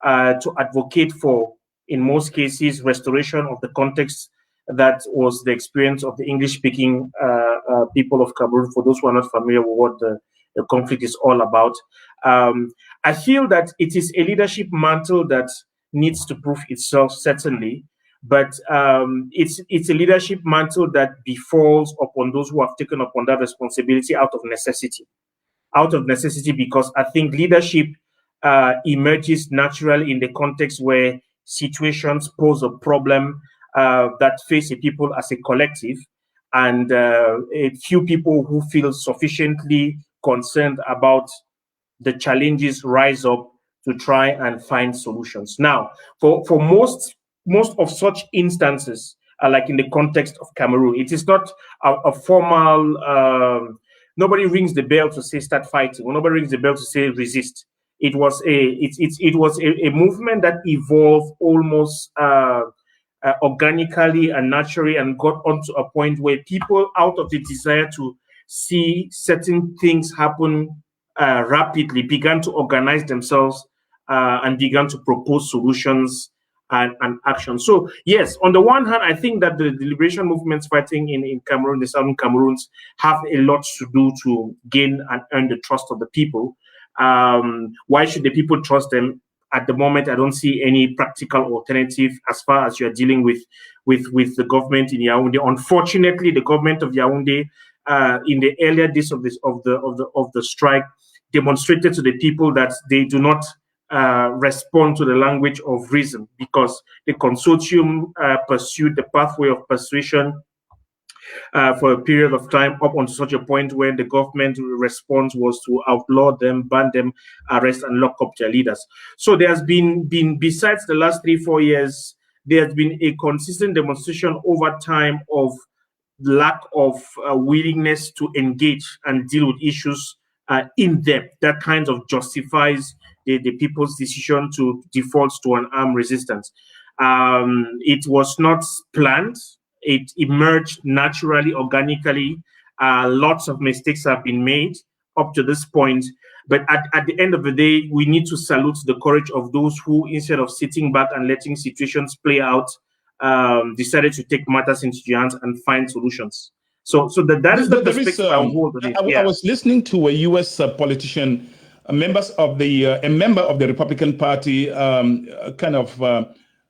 to advocate for, in most cases, restoration of the context that was the experience of the English-speaking people of Cameroon. For those who are not familiar with what the conflict is all about, I feel that it is a leadership mantle that needs to prove itself, certainly, but it's a leadership mantle that befalls upon those who have taken upon that responsibility out of necessity. Because I think leadership emerges naturally in the context where situations pose a problem that face a people as a collective, and a few people who feel sufficiently concerned about the challenges rise up to try and find solutions. Now, for most of such instances, like in the context of Cameroon, it is not a formal. Nobody rings the bell to say start fighting, or nobody rings the bell to say resist. It was a movement that evolved almost organically and naturally, and got onto a point where people, out of the desire to see certain things happen rapidly, began to organize themselves and began to propose solutions and action. So yes, on the one hand, I think that the liberation movements fighting in Cameroon, the southern Cameroons, have a lot to do to gain and earn the trust of the people. Why should the people trust them? At the moment, I don't see any practical alternative as far as you're dealing with the government in Yaoundé. Unfortunately, the government of Yaoundé, in the earlier days of the strike, demonstrated to the people that they do not respond to the language of reason, because the consortium pursued the pathway of persuasion for a period of time, up until such a point where the government response was to outlaw them, ban them, arrest and lock up their leaders. So there has been besides the last 3-4 years, there has been a consistent demonstration over time of lack of willingness to engage and deal with issues in depth. That kind of justifies the people's decision to default to an armed resistance. It was not planned. It emerged naturally, organically. Lots of mistakes have been made up to this point. But at the end of the day, we need to salute the courage of those who, instead of sitting back and letting situations play out, decided to take matters into their hands and find solutions. So that is the perspective I hold of it. I was listening to a U.S. politician, a member of the Republican Party, kind of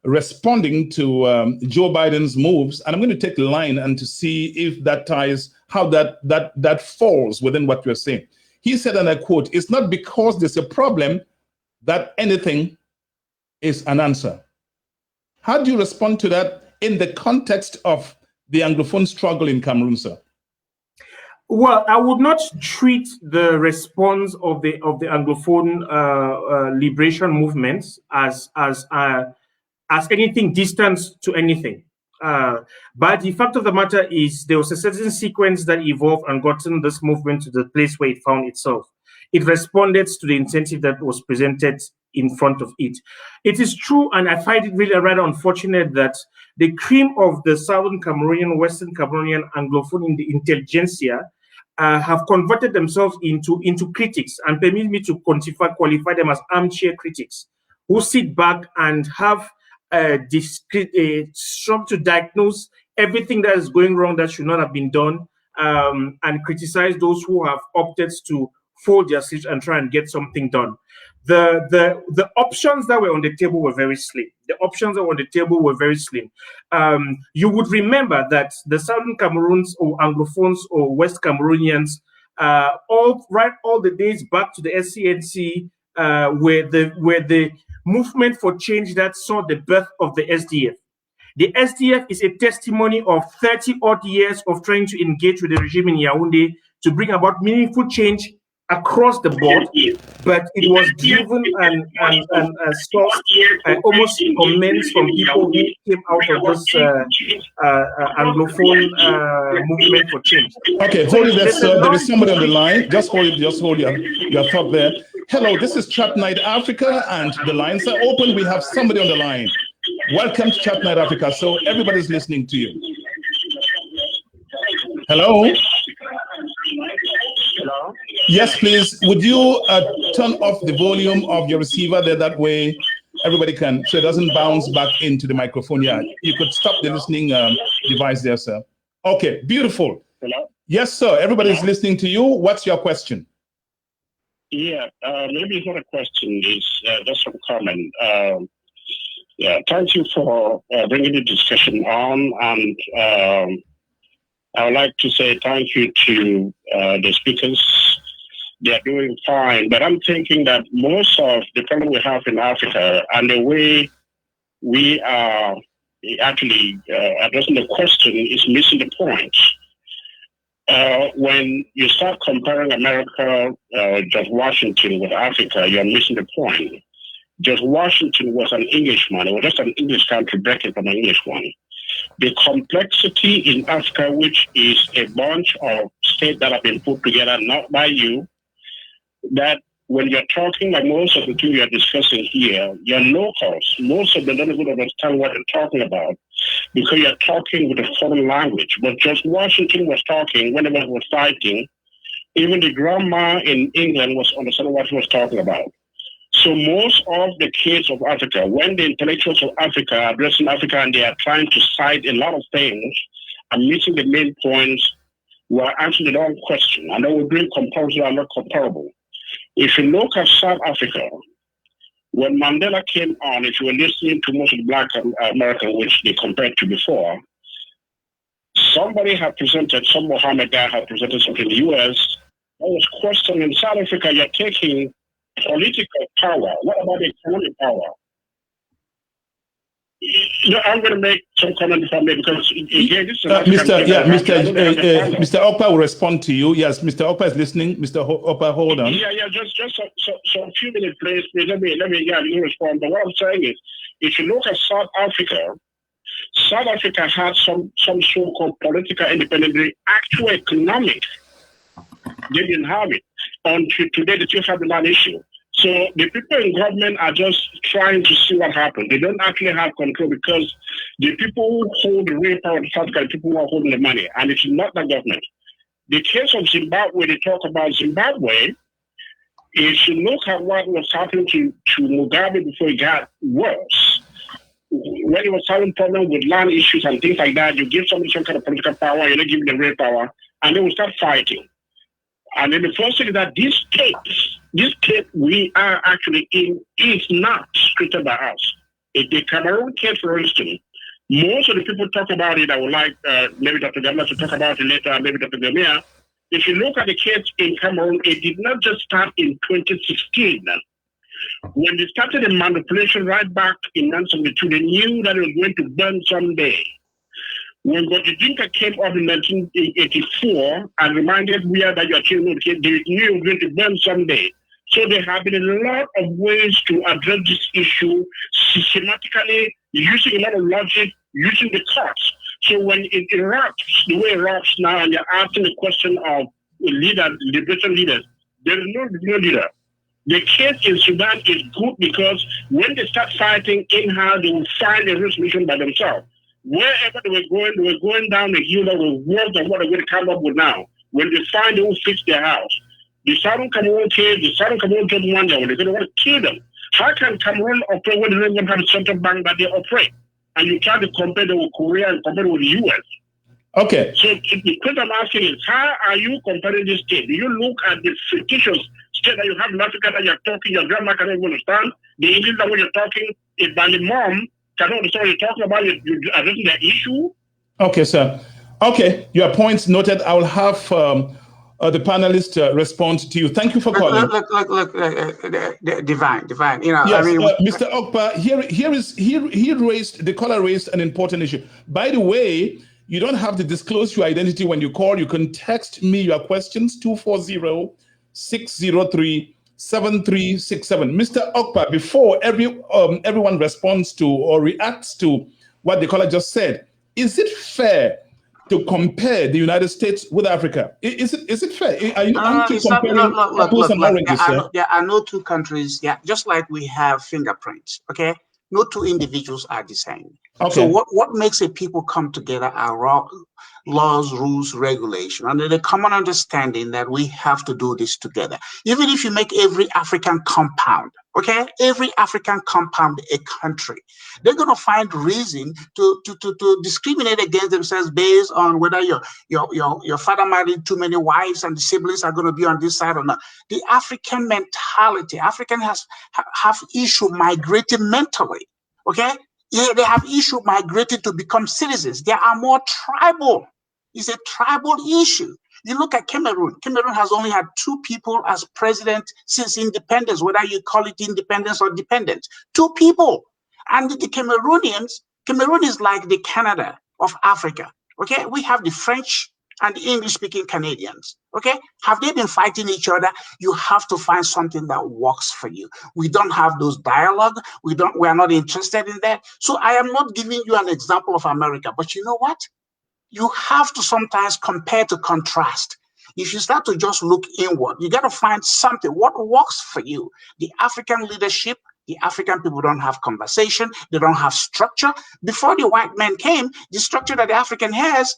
responding to Joe Biden's moves, and I'm going to take the line and to see if that ties, how that falls within what you're saying. He said, and I quote, "It's not because there's a problem that anything is an answer." How do you respond to that in the context of the Anglophone struggle in Cameroon, sir? Well, I would not treat the response of the Anglophone liberation movements as anything distant to anything. But the fact of the matter is, there was a certain sequence that evolved and gotten this movement to the place where it found itself. It responded to the incentive that was presented in front of it. It is true, and I find it really rather unfortunate that the cream of the Southern Cameroonian, Western Cameroonian, Anglophone in the intelligentsia have converted themselves into critics, and permit me to qualify them as armchair critics, who sit back and have strong to diagnose everything that is going wrong that should not have been done, and criticize those who have opted to fold their sleeves and try and get something done. The options that were on the table were very slim. You would remember that the Southern Cameroons or Anglophones or West Cameroonians, all the days back to the SCNC, were the movement for change that saw the birth of the SDF. The SDF is a testimony of 30-odd years of trying to engage with the regime in Yaoundé to bring about meaningful change across the board, but it was driven and sourced almost comments from people who came out of this Anglophone movement for change. Okay, hold it there, sir. There is somebody on the line. Just hold your thought there. Hello, this is Chat Night Africa, and the lines are open. We have somebody on the line. Welcome to Chat Night Africa. So everybody's listening to you. Hello? Hello? Yes, please. Would you turn off the volume of your receiver there? That way everybody can, so it doesn't bounce back into the microphone. Yeah, you could stop the listening device there, sir. Okay, beautiful. Hello? Yes, sir. Everybody's listening to you. What's your question? Yeah, maybe it's not a question. It's just some comment. Yeah, thank you for bringing the discussion on, and I would like to say thank you to the speakers. They are doing fine, but I'm thinking that most of the problem we have in Africa and the way we are actually addressing the question is missing the point. When you start comparing America, George Washington with Africa, you're missing the point. George Washington was an Englishman. It was just an English country breaking from an English one. The complexity in Africa, which is a bunch of states that have been put together, not by you, that when you're talking, like most of the things you're discussing here, you're locals. Most of them don't even understand what you're talking about because you're talking with a foreign language. But George Washington was talking, whenever he was fighting, even the grandma in England was understanding what he was talking about. So most of the kids of Africa, when the intellectuals of Africa are addressing Africa and they are trying to cite a lot of things and missing the main points, we're answering the wrong question. And then we bring comparisons that are not comparable. If you look at South Africa, when Mandela came on, if you were listening to most of the Black Americans, which they compared to before, somebody had presented, some Mohammed guy had presented something in the US, that was questioning in South Africa, you're taking political power. What about economic power? I'm going to make some comment if I may, because again, this is Mr. Okpa will respond to you. Yes, Mr. Okpa is listening. Mr. Okpa, hold on. Yeah, just a few minutes, please. Let me respond. But what I'm saying is, if you look at South Africa had some so-called political independence, actual economic. They didn't have it. Until today, they still have the land issue. So the people in government are just trying to see what happens. They don't actually have control because the people who hold the real power of South Africa are the people who are holding the money, and it's not the government. The case of Zimbabwe, they talk about Zimbabwe. If you look at what was happening to Mugabe before it got worse, when he was having problems with land issues and things like that, you give somebody some kind of political power, you're not giving them real power, and they will start fighting. And then the first thing is that this state we are actually in is not created by us. If the Cameroon case, for instance, most of the people talk about it. I would like maybe Dr. Gamla to talk about it later, maybe Dr. Gamia. If you look at the case in Cameroon, it did not just start in 2016. When they started the manipulation right back in 1972, they knew that it was going to burn someday. When Godidinka came up in 1984 and reminded we that your children, they knew it was going to burn someday. So there have been a lot of ways to address this issue systematically, using a lot of logic, using the courts. So when it erupts, the way it erupts now, and you're asking the question of liberation leaders, there is no leader. The case in Sudan is good because when they start fighting in-house, they will find a resolution by themselves. Wherever they were going down the hill that was worse than what they're going to come up with now. When they find, they will fix their house. The Southern Cameroon case, the Southern Cameroon just wonder when they're going to want to kill them. How can Cameroon operate when they don't even have a central bank that they operate? And you try to compare them with Korea and compare them with the US. Okay. So the question I'm asking is, how are you comparing this state? Do you look at the fictitious state that you have in Africa that you're talking, your grandma cannot even understand, the English language you're talking, if by the mom cannot understand what you're talking about, you're addressing the issue? Okay, sir. Okay, your points noted. I will have the panelists respond to you. Thank you for calling. Look, divine. You know, Yes, I mean, Mr. Okpa, the caller raised an important issue. By the way, you don't have to disclose your identity when you call. You can text me your questions, 240-603-7367. Mr. Okpa, before everyone responds to or reacts to what the caller just said, is it fair to compare the United States with Africa? Is it fair? Aren't you comparing apples and oranges, sir? There are no two countries. Yeah, just like we have fingerprints. Okay, no two individuals are the same. Okay. So what makes a people come together are laws, rules, regulation, under the common understanding that we have to do this together. Even if you make every African compound, okay, every African compound a country, they're going to find reason to discriminate against themselves based on whether your father married too many wives and the siblings are going to be on this side or not. The African mentality, Africans have issue migrating mentally, okay? Yeah, they have issue migrating to become citizens. They are more tribal. It's a tribal issue. You look at Cameroon. Cameroon has only had 2 people as president since independence, whether you call it independence or dependent. 2 people. And the Cameroonians, Cameroon is like the Canada of Africa. Okay, we have the French and the English-speaking Canadians. Okay, have they been fighting each other? You have to find something that works for you. We don't have those dialogue. We are not interested in that. So I am not giving you an example of America, but you know what? You have to sometimes compare to contrast. If you start to just look inward, you got to find something, what works for you. The African leadership, the African people don't have conversation. They don't have structure. Before the white man came, the structure that the African has,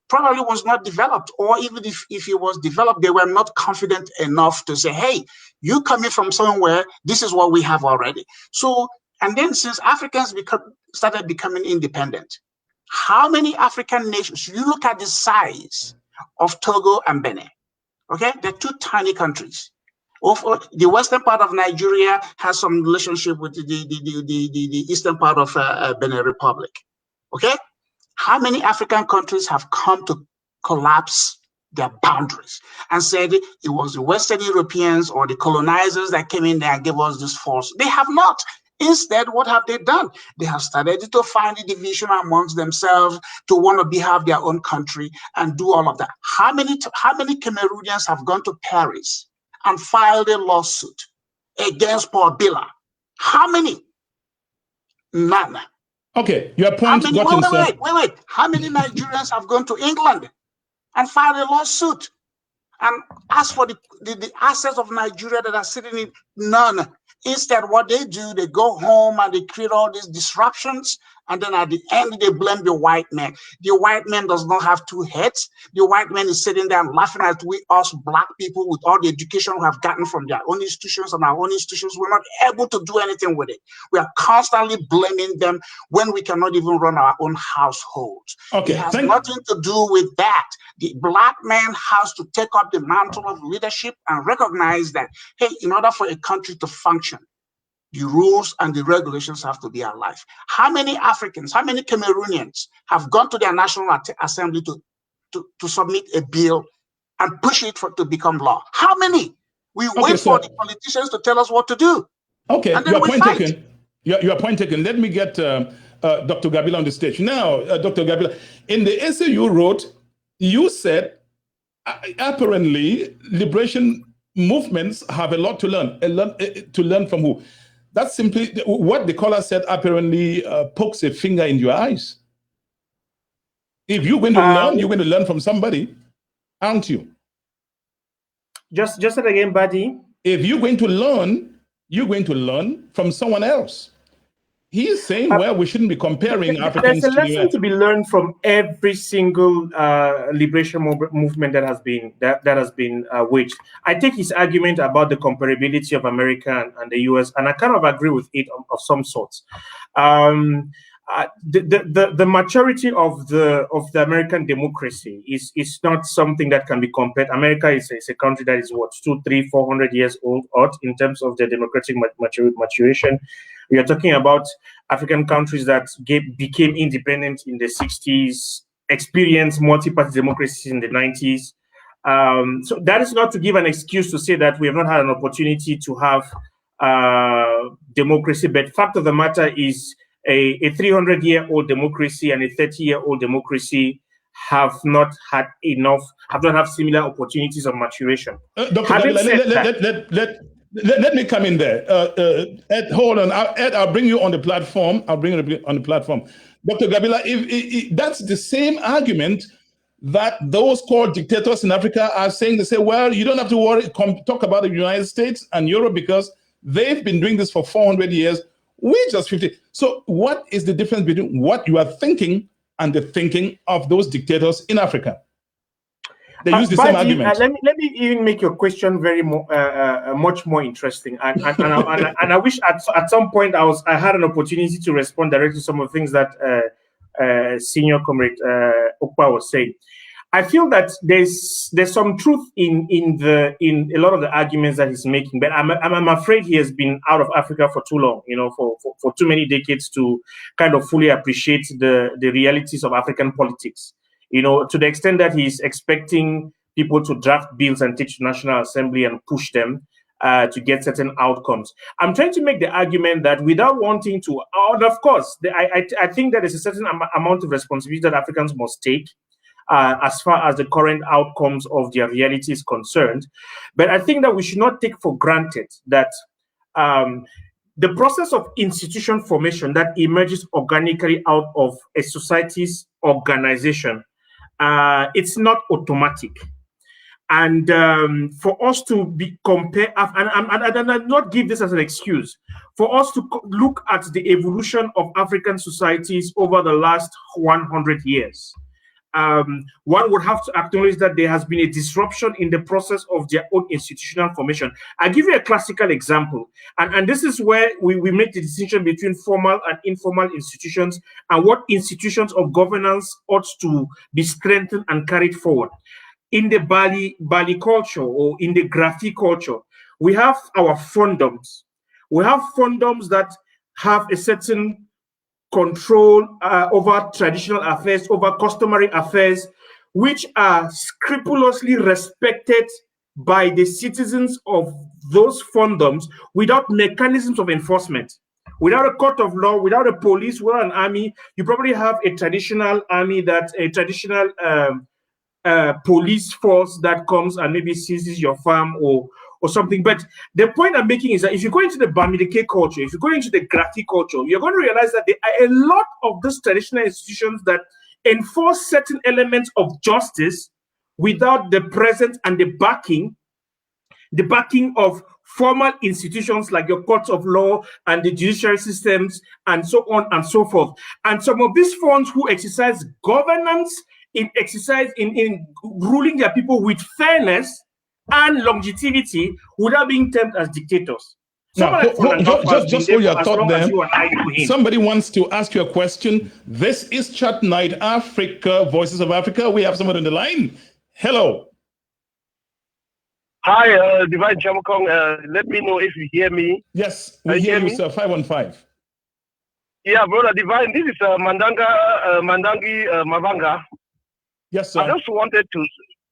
probably was not developed. Or even if it was developed, they were not confident enough to say, hey, you coming from somewhere, this is what we have already. So, and then since Africans started becoming independent, how many African nations, you look at the size of Togo and Benin, okay? They're 2 tiny countries. The western part of Nigeria has some relationship with the eastern part of Benin Republic, okay? How many African countries have come to collapse their boundaries and said it was the Western Europeans or the colonizers that came in there and gave us this force? They have not. Instead, what have they done? They have started to find a division amongst themselves to want to have their own country and do all of that. How many Cameroonians have gone to Paris and filed a lawsuit against Paul Biya? How many? None. Okay, your point gotten, sir. Wait. How many Nigerians have gone to England and filed a lawsuit and asked for the assets of Nigeria that are sitting in? None. Instead, what they do, they go home and they create all these disruptions, and then at the end, they blame the white man. The white man does not have 2 heads. The white man is sitting there and laughing at us black people with all the education we have gotten from their own institutions and our own institutions. We're not able to do anything with it. We are constantly blaming them when we cannot even run our own households. Okay, it has nothing to do with that. The black man has to take up the mantle of leadership and recognize that, hey, in order for a country to function, the rules and the regulations have to be alive. How many Africans, how many Cameroonians have gone to their National Assembly to submit a bill and push it to become law? How many? We wait for the politicians to tell us what to do. Okay, and then your point fight. taken. Your point taken. Let me get Dr. Gabila on the stage. Now, Dr. Gabila, in the essay you wrote, you said apparently liberation movements have a lot to learn from who? That's simply what the caller said, apparently pokes a finger in your eyes. If you're going to learn, you're going to learn from somebody, aren't you? Just it again, buddy. If you're going to learn, you're going to learn from someone else. He's saying, well, we shouldn't be comparing Africans to the US. There's a lesson to be learned from every single liberation movement that has been waged. I take his argument about the comparability of America and the US, and I kind of agree with it of some sorts. the maturity of the American democracy is not something that can be compared. America is a country that is what 200, 300, 400 years old in terms of the democratic maturation. We are talking about African countries that became independent in the 60s, experienced multi-party democracy in the 90s. So that is not to give an excuse to say that we have not had an opportunity to have democracy, but fact of the matter is a 300-year-old democracy and a 30-year-old democracy have not had similar opportunities of maturation. Dr. Gabila, let me come in there. Ed, hold on. Ed, I'll bring you on the platform. Dr. Gabila, if that's the same argument that those called dictators in Africa are saying. They say, well, you don't have to worry, talk about the United States and Europe because they've been doing this for 400 years. We're just 50. So what is the difference between what you are thinking and the thinking of those dictators in Africa? They use the same argument. Let me even make your question much more interesting. And I wish at some point I had an opportunity to respond directly to some of the things that Senior Comrade Okpa was saying. I feel that there's some truth in a lot of the arguments that he's making, but I'm afraid he has been out of Africa for too long, for too many decades to kind of fully appreciate the realities of African politics. To the extent that he's expecting people to draft bills and take to National Assembly and push them to get certain outcomes. I'm trying to make the argument that without wanting to, and of course, I think that there's a certain amount of responsibility that Africans must take as far as the current outcomes of their reality is concerned. But I think that we should not take for granted that the process of institution formation that emerges organically out of a society's organization, it's not automatic. And for us to compare, and I not give this as an excuse, for us to look at the evolution of African societies over the last 100 years, one would have to acknowledge that there has been a disruption in the process of their own institutional formation. I'll give you a classical example, and this is where we make the distinction between formal and informal institutions and what institutions of governance ought to be strengthened and carried forward. In the Bali culture or in the Grafi culture, we have our fondoms. We have fondoms that have a certain control over traditional affairs, over customary affairs, which are scrupulously respected by the citizens of those fondoms without mechanisms of enforcement. Without a court of law, without a police, without an army, you probably have a traditional army police force that comes and maybe seizes your farm or something. But the point I'm making is that if you go into the Bamileke culture, if you go into the Grafi culture, you're going to realize that there are a lot of these traditional institutions that enforce certain elements of justice without the presence and the backing of formal institutions like your courts of law and the judiciary systems and so on and so forth. And some of these forms who exercise governance in ruling their people with fairness and longevity without being termed as dictators. Now, just hold your thought there. Somebody wants to ask you a question. This is Chat Night Africa, Voices of Africa. We have someone on the line. Hello. Hi, Divine Chamukong. Let me know if you hear me. Yes, we hear you, sir. 515. Yeah, brother Divine. This is Mandangi Mavanga. Yes, sir. I just wanted to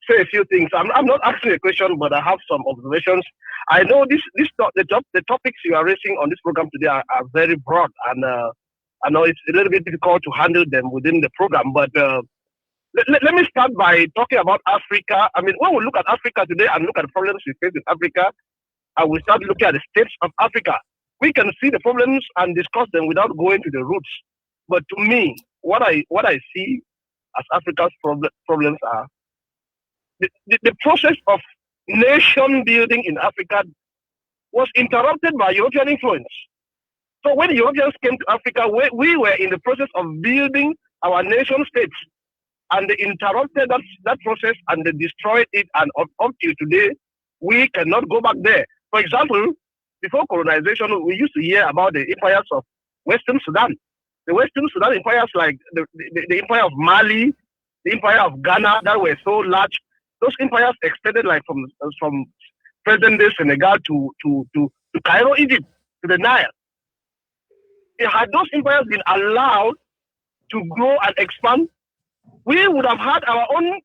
say a few things. I'm not asking a question, but I have some observations. I know the topics you are raising on this program today are very broad, and I know it's a little bit difficult to handle them within the program. But let me start by talking about Africa. I mean, when we look at Africa today and look at the problems we face in Africa, and we start looking at the states of Africa, we can see the problems and discuss them without going to the roots. But to me, what I see as Africa's problems are the process of nation building in Africa was interrupted by European influence. So when the Europeans came to Africa, we were in the process of building our nation states, and they interrupted that process and they destroyed it, and up till today, we cannot go back there. For example, before colonization, we used to hear about the empires of Western Sudan. there were still Sudan empires like the empire of Mali, the empire of Ghana that were so large. Those empires extended like from present-day Senegal to Cairo, Egypt, to the Nile. Had those empires been allowed to grow and expand, we would have had our own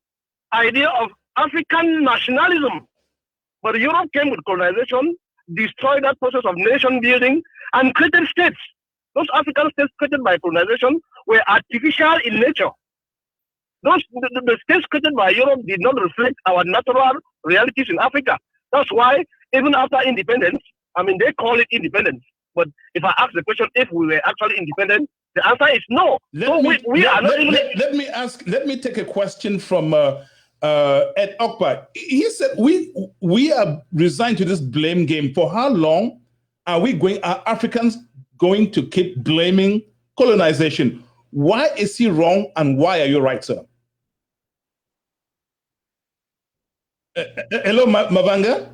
idea of African nationalism. But Europe came with colonization, destroyed that process of nation building, and created states. Those African states created by colonization were artificial in nature. The states created by Europe did not reflect our natural realities in Africa. That's why even after independence, I mean, they call it independence. But if I ask the question if we were actually independent, the answer is no. Let me take a question from Ed Okpa. He said we are resigned to this blame game. For how long are Africans going to keep blaming colonization? Why is he wrong and why are you right, sir? Hello, Mavanga?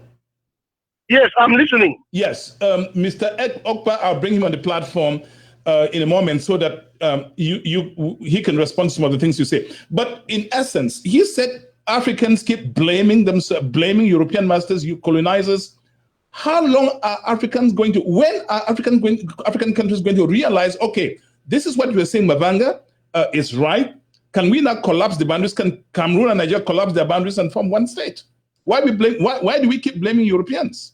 Yes, I'm listening. Yes, Mr. Ed Okpa, I'll bring him on the platform in a moment so that he can respond to some of the things you say. But in essence, he said Africans keep blaming themselves, blaming European masters, colonizers. How long are Africans going to, when are African countries going to realize, okay, this is what we're saying, Mavanga is right. Can we now collapse the boundaries? Can Cameroon and Nigeria collapse their boundaries and form one state? Why do we keep blaming Europeans?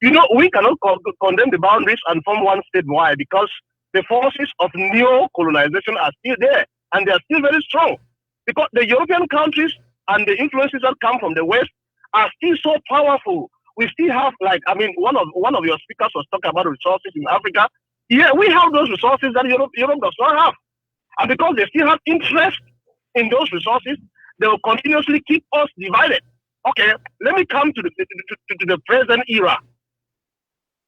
You know, we cannot condemn the boundaries and form one state. Why? Because the forces of neo-colonization are still there, and they are still very strong. Because the European countries and the influences that come from the West are still so powerful. We still have, like, I mean, one of your speakers was talking about resources in Africa. Yeah, we have those resources that Europe does not have. And because they still have interest in those resources, they will continuously keep us divided. Okay, let me come to the present era.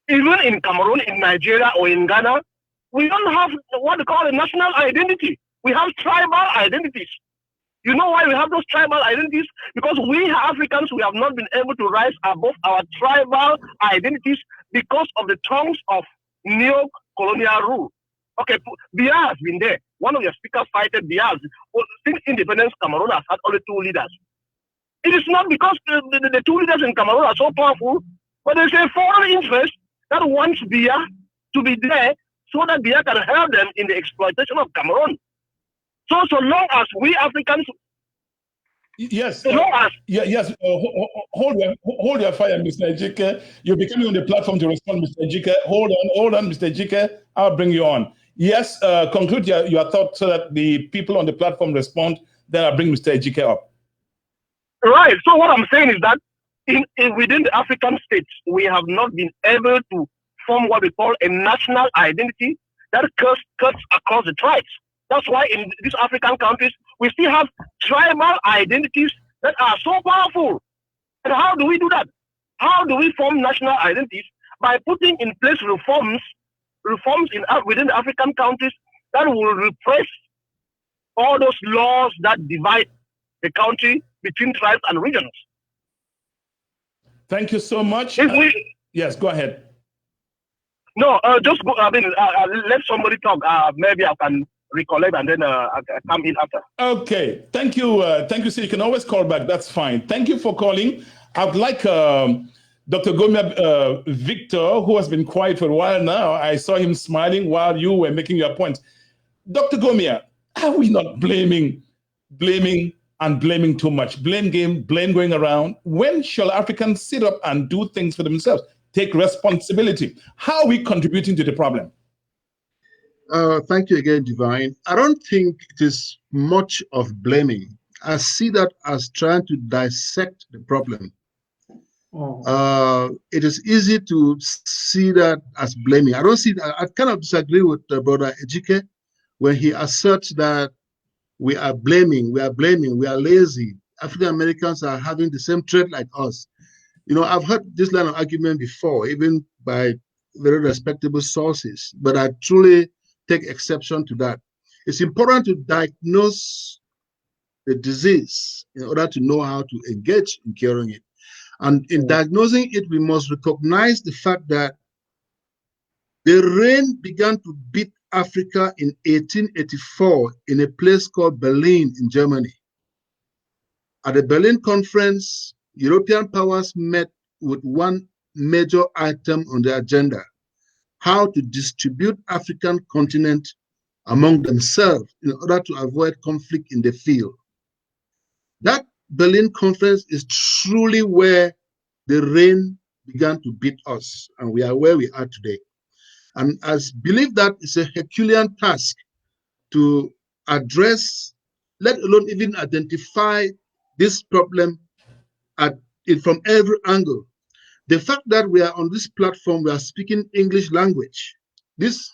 Even in Cameroon, in Nigeria, or in Ghana, we don't have what they call a national identity. We have tribal identities. You know why we have those tribal identities? Because we Africans, we have not been able to rise above our tribal identities because of the tongues of neo-colonial rule. Okay, Biya has been there. One of your speakers cited Biya. Since independence, Cameroon has had only 2 leaders. It is not because the 2 leaders in Cameroon are so powerful, but there's a foreign interest that wants Biya to be there so that Biya can help them in the exploitation of Cameroon. So long as we Africans, yes, hold your fire, Mr. Ejike. You're becoming on the platform to respond, Mr. Ejike. Hold on, Mr. Ejike. I'll bring you on. Yes, conclude your thought so that the people on the platform respond. Then I'll bring Mr. Ejike up. Right. So what I'm saying is that within the African states, we have not been able to form what we call a national identity that cuts across the tribes. That's why in these African countries, we still have tribal identities that are so powerful. And how do we do that? How do we form national identities? By putting in place reforms within the African countries that will repress all those laws that divide the country between tribes and regions. Thank you so much. Yes, go ahead. No, just go. I mean, let somebody talk. Maybe I can recollect and then I come in after. Okay, thank you. Thank you. So you can always call back. That's fine. Thank you for calling. I'd like Dr. Gomia Victor, who has been quiet for a while now. I saw him smiling while you were making your point. Dr. Gomia, are we not blaming too much? Blame going around. When shall Africans sit up and do things for themselves? Take responsibility. How are we contributing to the problem? Thank you again, Divine. I don't think it is much of blaming. I see that as trying to dissect the problem. It is easy to see that as blaming. I don't see that. I kind of disagree with Brother Ejike when he asserts that we are blaming, we are lazy. African Americans are having the same trait like us. You know, I've heard this line of argument before, even by very respectable sources, but I truly take exception to that. It's important to diagnose the disease in order to know how to engage in curing it. And in diagnosing it, we must recognize the fact that the rain began to beat Africa in 1884 in a place called Berlin in Germany. At the Berlin Conference, European powers met with one major item on the agenda: how to distribute African continent among themselves in order to avoid conflict in the field. That Berlin Conference is truly where the rain began to beat us, and we are where we are today. And I believe that it's a Herculean task to address, let alone even identify this problem from every angle. The fact that we are on this platform, we are speaking English language. This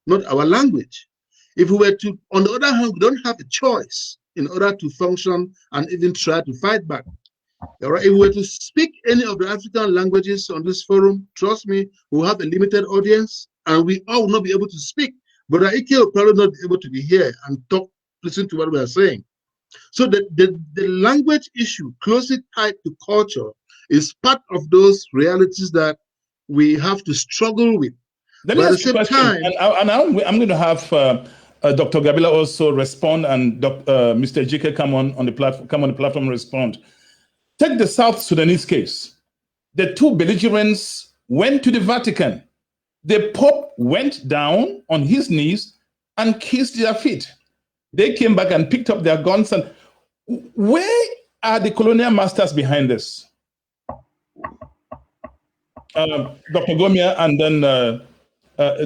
not our language. If we were to, on the other hand, we don't have a choice in order to function and even try to fight back. All right? If we were to speak any of the African languages on this forum, trust me, we'll have a limited audience and we all will not be able to speak. But Ike will probably not be able to be here and talk, listen to what we are saying. So the language issue, closely tied to culture, is part of those realities that we have to struggle with. Let me ask you a question, and I'm going to have Dr. Gabila also respond, and Mr. Ejike come on the platform and respond. Take the South Sudanese case. The two belligerents went to the Vatican. The Pope went down on his knees and kissed their feet. They came back and picked up their guns. And where are the colonial masters behind this? Dr. Gomia and then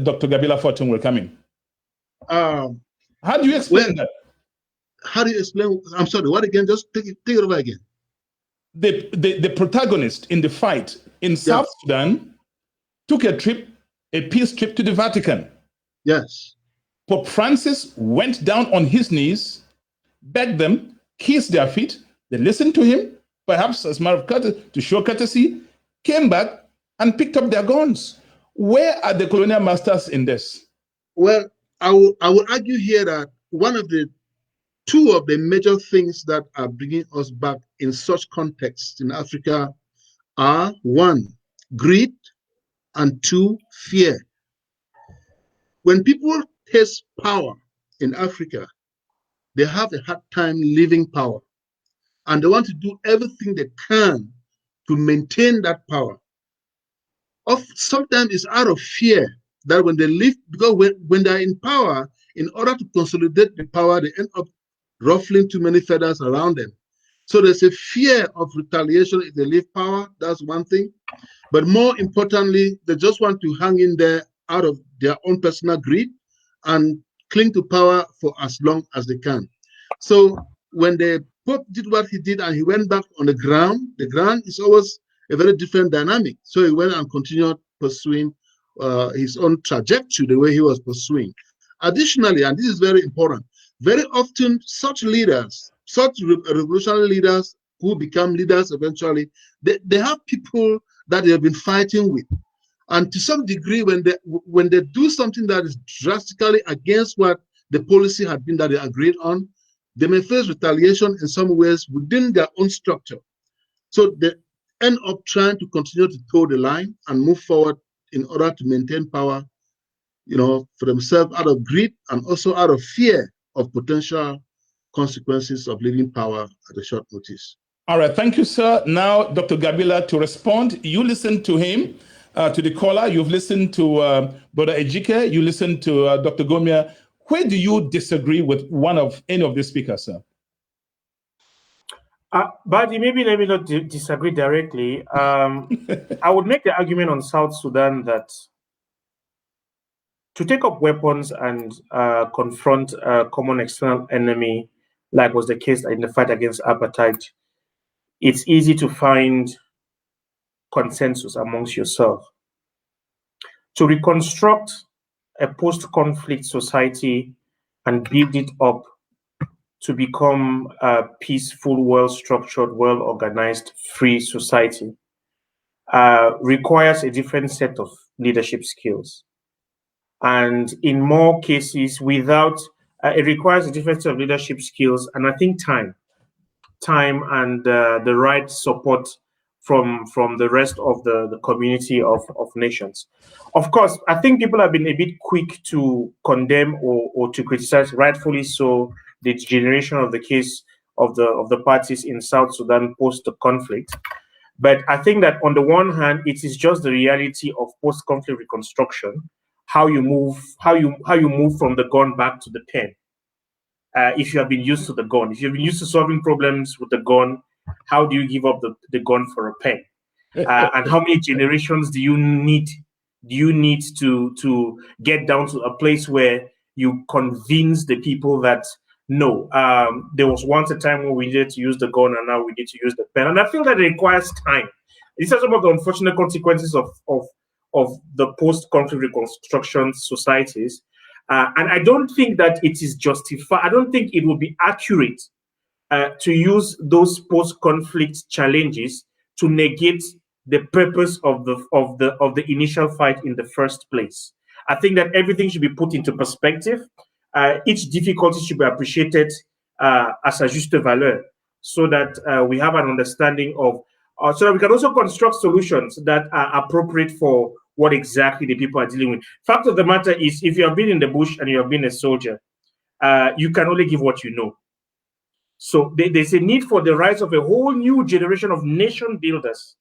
Dr. Gabila Fortune will come in. How do you explain that? How do you explain? I'm sorry, what again? Just take it over again. The protagonist in the fight in South Sudan took a peace trip to the Vatican. Yes. Pope Francis went down on his knees, begged them, kissed their feet. They listened to him, perhaps as a matter of courtesy, to show courtesy, came back and picked up their guns. Where are the colonial masters in this? Well, I will argue here that two of the major things that are bringing us back in such contexts in Africa are: one, greed, and two, fear. When people taste power in Africa, they have a hard time leaving power, and they want to do everything they can to maintain that power. Sometimes it's out of fear that when they leave, because when they're in power, in order to consolidate the power, they end up ruffling too many feathers around them. So there's a fear of retaliation if they leave power. That's one thing. But more importantly, they just want to hang in there out of their own personal greed and cling to power for as long as they can. So when the Pope did what he did and he went back on the ground is always a very different dynamic. So he went and continued pursuing his own trajectory the way he was pursuing. Additionally, and this is very important, very often such leaders, such revolutionary leaders who become leaders eventually, they have people that they have been fighting with. And to some degree, when they do something that is drastically against what the policy had been that they agreed on, they may face retaliation in some ways within their own structure. So they end up trying to continue to toe the line and move forward in order to maintain power, for themselves out of greed and also out of fear of potential consequences of leaving power at a short notice. All right, thank you, sir. Now, Dr. Gabila, to respond, you listened to him, to the caller. You've listened to Brother Ejike. You listened to Dr. Gomia. Where do you disagree with any of the speakers, sir? Buddy, maybe let me not disagree directly. I would make the argument on South Sudan that to take up weapons and confront a common external enemy, like was the case in the fight against apartheid, it's easy to find consensus amongst yourself. To reconstruct a post-conflict society and build it up to become a peaceful, well-structured, well-organized, free society requires a different set of leadership skills. And in more cases, it requires a different set of leadership skills, and I think time and the right support from the rest of the community of nations. Of course, I think people have been a bit quick to condemn or to criticize, rightfully so, the degeneration of the case of the parties in South Sudan post the conflict. But I think that on the one hand, it is just the reality of post-conflict reconstruction, how you move from the gun back to the pen. If you have been used to the gun, if you've been used to solving problems with the gun, how do you give up the gun for a pen? And how many generations do you need to get down to a place where you convince the people that no, there was once a time when we needed to use the gun and now we need to use the pen. And I feel that it requires time. These are some of the unfortunate consequences of the post-conflict reconstruction societies. And I don't think that it is justified. I don't think it would be accurate to use those post-conflict challenges to negate the purpose of the initial fight in the first place. I think that everything should be put into perspective. Each difficulty should be appreciated as a juste valeur, so that we have an understanding of, so that we can also construct solutions that are appropriate for what exactly the people are dealing with. Fact of the matter is, if you have been in the bush and you have been a soldier, you can only give what you know. So there's a need for the rise of a whole new generation of nation builders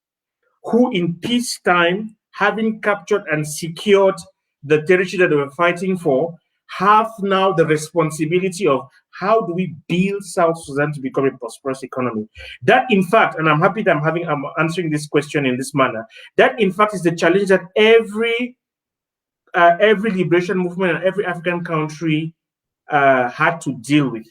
who, in peacetime, having captured and secured the territory that they were fighting for, have now the responsibility of how do we build South Sudan to become a prosperous economy. That, in fact, and I'm happy that I'm answering this question in this manner, that, in fact, is the challenge that every liberation movement and every African country had to deal with,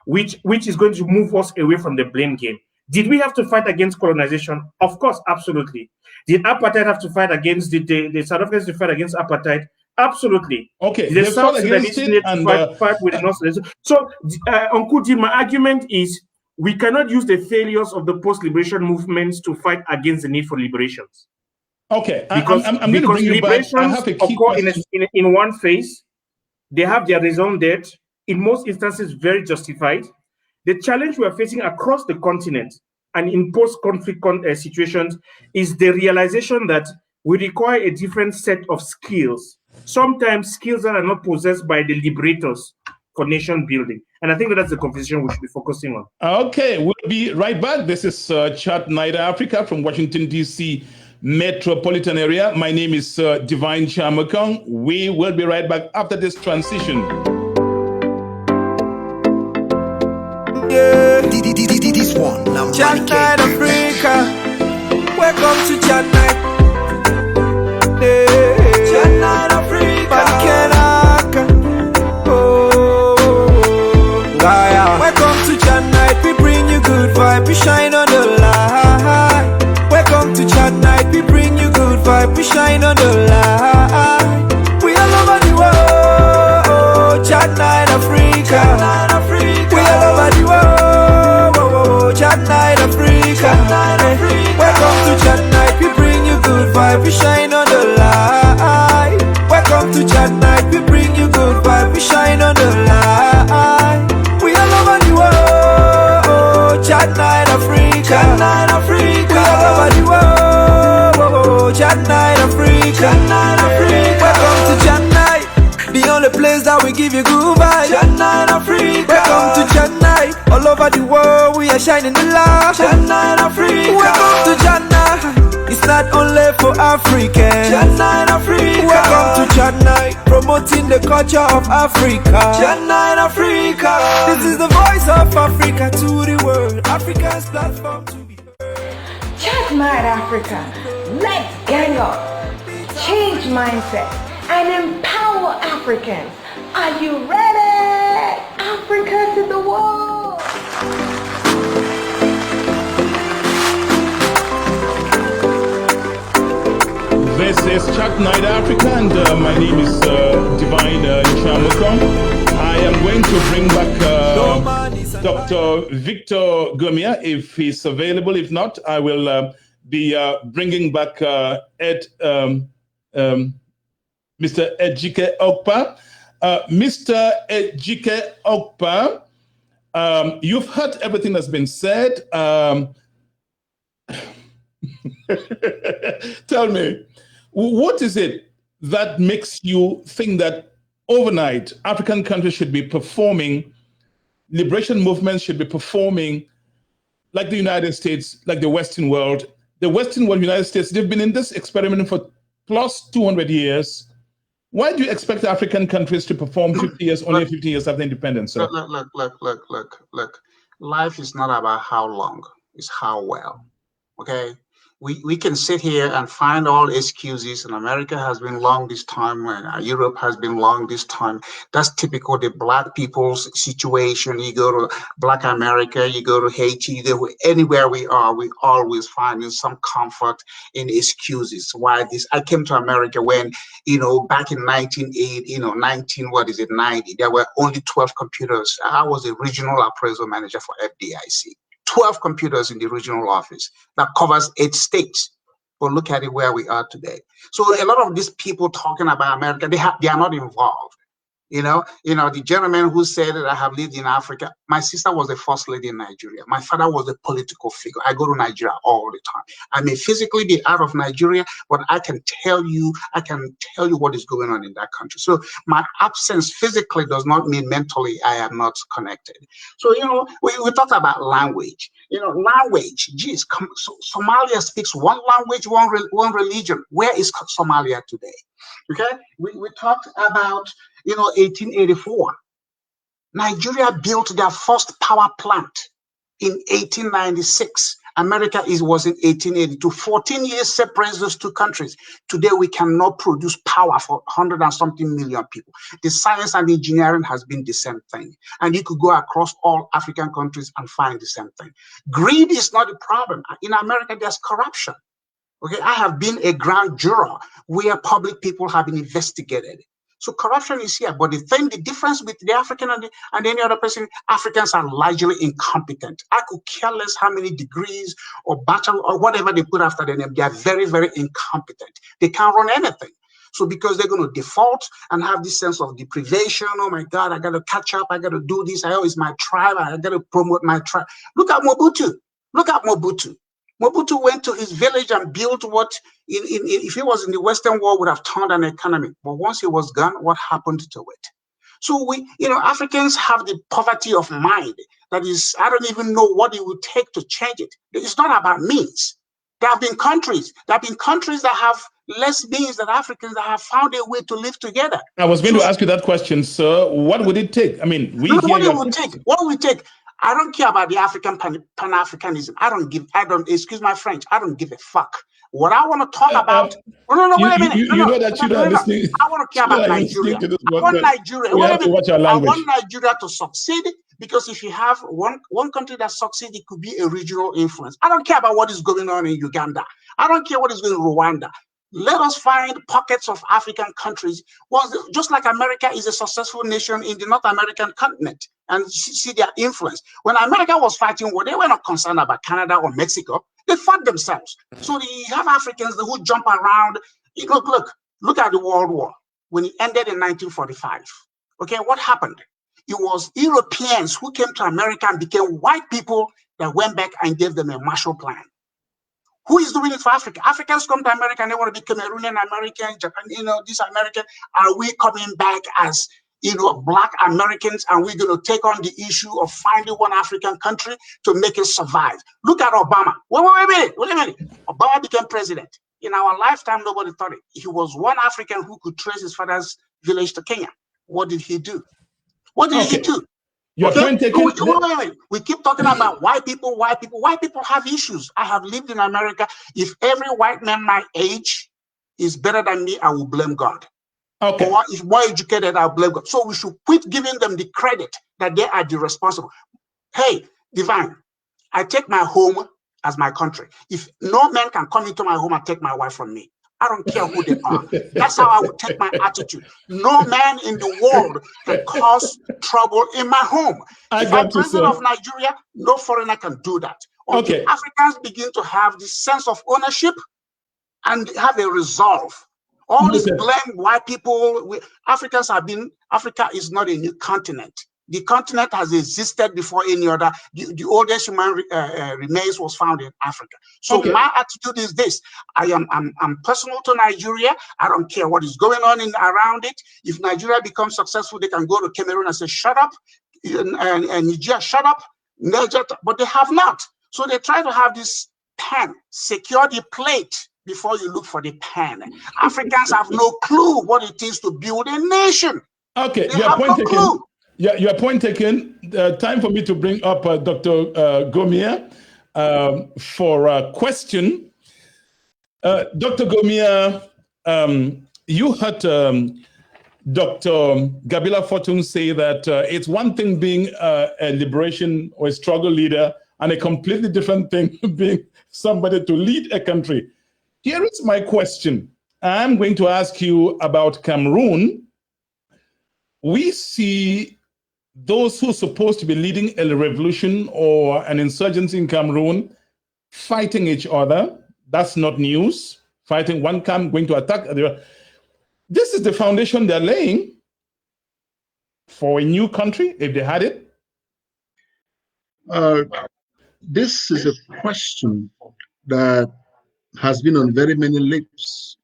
which is going to move us away from the blame game. Did we have to fight against colonization? Of course, absolutely. Did apartheid have to fight against, did the South Africans to fight against apartheid? Absolutely. Okay. The South Sudanese need to fight with the North Sudanese. So, Uncle Jim, my argument is we cannot use the failures of the post-liberation movements to fight against the need for liberations. Okay. Because I'm going to bring you back. I have a key question. In one phase, they have their raison d'etre, in most instances very justified. The challenge we are facing across the continent and in post-conflict situations is the realization that we require a different set of skills, sometimes skills that are not possessed by the liberators for nation building. And I think that's the conversation we should be focusing on. Okay, we'll be right back. This is Chat Night Africa from Washington, D.C. metropolitan area. My name is Divine Chamakong. We will be right back after this transition. Yeah, this one. Chat Night Africa. Welcome to Chat Night. Chat Night Africa. Oh, Gaia. Welcome to Chat Night. We bring you good vibe. We shine on the light. Welcome to Chat Night. We bring you good vibe. We shine on the light. We all over the world. Chat Night Africa. Chat Night Africa. We all over the world. Chat Night Africa. Welcome to Chat Night. We bring you good vibe. We shine on the light. Welcome to Chat Night. We bring you good vibe. We shine on the light. We all over the world. Chat Night Africa. Chat Night Africa. We all over the world. Chat Night Africa. Chat Night Africa. Welcome to Chat Night, the only place that we give you good vibes. Chat Night Africa. Welcome to Chat Night. All over the world we are shining the light. Chat Night Africa. Welcome to Chat Night. It's not only for Africans. Chat Night Africa. Welcome to Chat Night, promoting the culture of Africa. Chat Night Africa. This is the voice of Africa to the world. Africa's platform to be heard. Chat Night Africa. Let's gang up, change mindset, and empower Africans. Are you ready? Africa to the world. This is Chat Night Africa, and my name is Divine Chamakong. I am going to bring back Dr. Victor Gomia if he's available. If not, I will be bringing back Mr. Ejike Okpa. Mr. Ejike Okpa, you've heard everything that's been said. Tell me, what is it that makes you think that overnight African countries should be performing, liberation movements should be performing like the United States, like the Western world? The Western world, United States, they've been in this experiment for plus 200 years. Why do you expect African countries to perform 50 years, only 50 years after independence, sir? Look. Life is not about how long, it's how well, okay? We can sit here and find all excuses, and America has been long this time, and Europe has been long this time. That's typical the Black people's situation. You go to Black America, you go to Haiti, you go anywhere we are, we always find some comfort in excuses. Why this? I came to America when, back in 1990, there were only 12 computers. I was a regional appraisal manager for FDIC. 12 computers in the regional office that covers 8 states. But look at it where we are today. So a lot of these people talking about America, they are not involved. The gentleman who said that I have lived in Africa, my sister was the first lady in Nigeria. My father was a political figure. I go to Nigeria all the time. I may physically be out of Nigeria, but I can tell you what is going on in that country. So my absence physically does not mean mentally I am not connected. So, we talked about language. Language, geez, Somalia speaks one language, one religion. Where is Somalia today? Okay, we talked about 1884. Nigeria built their first power plant in 1896. America was in 1882. 14 years separates those two countries. Today we cannot produce power for 100 and something million people. The science and engineering has been the same thing, and you could go across all African countries and find the same thing. Greed is not the problem. In America, there's corruption. Okay, I have been a grand juror where public people have been investigated. So corruption is here, but the difference with the African and any other person, Africans are largely incompetent. I could care less how many degrees or bachelor or whatever they put after their name. They are very, very incompetent. They can't run anything. So because they're going to default and have this sense of deprivation, oh my God, I got to catch up, I got to do this, it's my tribe, I got to promote my tribe. Look at Mobutu. Mobutu went to his village and built what, if he was in the Western world, would have turned an economy. But once he was gone, what happened to it? So Africans have the poverty of mind. That is, I don't even know what it would take to change it. It's not about means. There have been countries that have less means than Africans that have found a way to live together. I was going to ask you that question, sir. What would it take? I mean, what would it take? I don't care about the African Pan-Africanism. Excuse my French, I don't give a fuck. What I want to talk about, wait a minute. I want to care about Nigeria. I want Nigeria to succeed, because if you have one country that succeeds, it could be a regional influence. I don't care about what is going on in Uganda. I don't care what is going on in Rwanda. Let us find pockets of African countries. Just like America is a successful nation in the North American continent, and see their influence. When America was fighting war, they were not concerned about Canada or Mexico. They fought themselves. So you have Africans who jump around. Look at the World War. When it ended in 1945, okay, what happened? It was Europeans who came to America and became white people that went back and gave them a Marshall Plan. Who is doing it for Africa? Africans come to America and they want to be Cameroonian American, Japan, this American. Are we coming back as, Black Americans, and we're going to take on the issue of finding one African country to make it survive? Look at Obama. Wait a minute. Obama became president. In our lifetime, nobody thought it. He was one African who could trace his father's village to Kenya. What did he do? He do? We keep talking about white people. White people have issues. I have lived in America. If every white man my age is better than me, I will blame God. Okay. Or if more educated, I'll blame God. So we should quit giving them the credit that they are the responsible. Hey, Divine, I take my home as my country. If no man can come into my home and take my wife from me, I don't care who they are. That's how I would take my attitude. No man in the world can cause trouble in my home. If I'm president of Nigeria, no foreigner can do that. Until Africans begin to have this sense of ownership and have a resolve. All this blame white people. Africa is not a new continent. The continent has existed before any other. The oldest human remains was found in Africa. So my attitude is this: I'm personal to Nigeria. I don't care what is going on around it. If Nigeria becomes successful, they can go to Cameroon and say, "Shut up," and Nigeria, "Shut up." Niger, but they have not. So they try to have this pen, secure the plate before you look for the pen. Africans have no clue what it is to build a nation. Okay, they have no clue. Yeah, your point taken. Time for me to bring up Dr. Gomia for a question. Dr. Gomia, you heard Dr. Gabila Fortune say that it's one thing being a liberation or a struggle leader and a completely different thing being somebody to lead a country. Here is my question. I'm going to ask you about Cameroon. We see those who are supposed to be leading a revolution or an insurgency in Cameroon fighting each other. That's not news. Fighting one camp, going to attack the other. This is the foundation they're laying for a new country, if they had it. This is a question that has been on very many lips,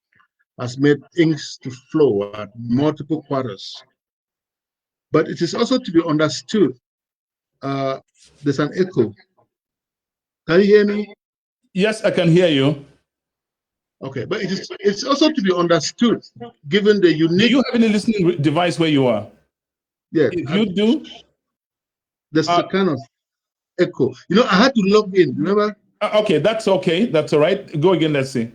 has made things to flow at multiple quarters. But it is also to be understood. There's an echo. Can you hear me? Yes, I can hear you. Okay, but it's also to be understood, given the unique... Do you have any listening device where you are? Yeah. If you do... There's a kind of echo. You know, I had to log in, remember? Okay, that's okay. That's all right. Go again, let's see.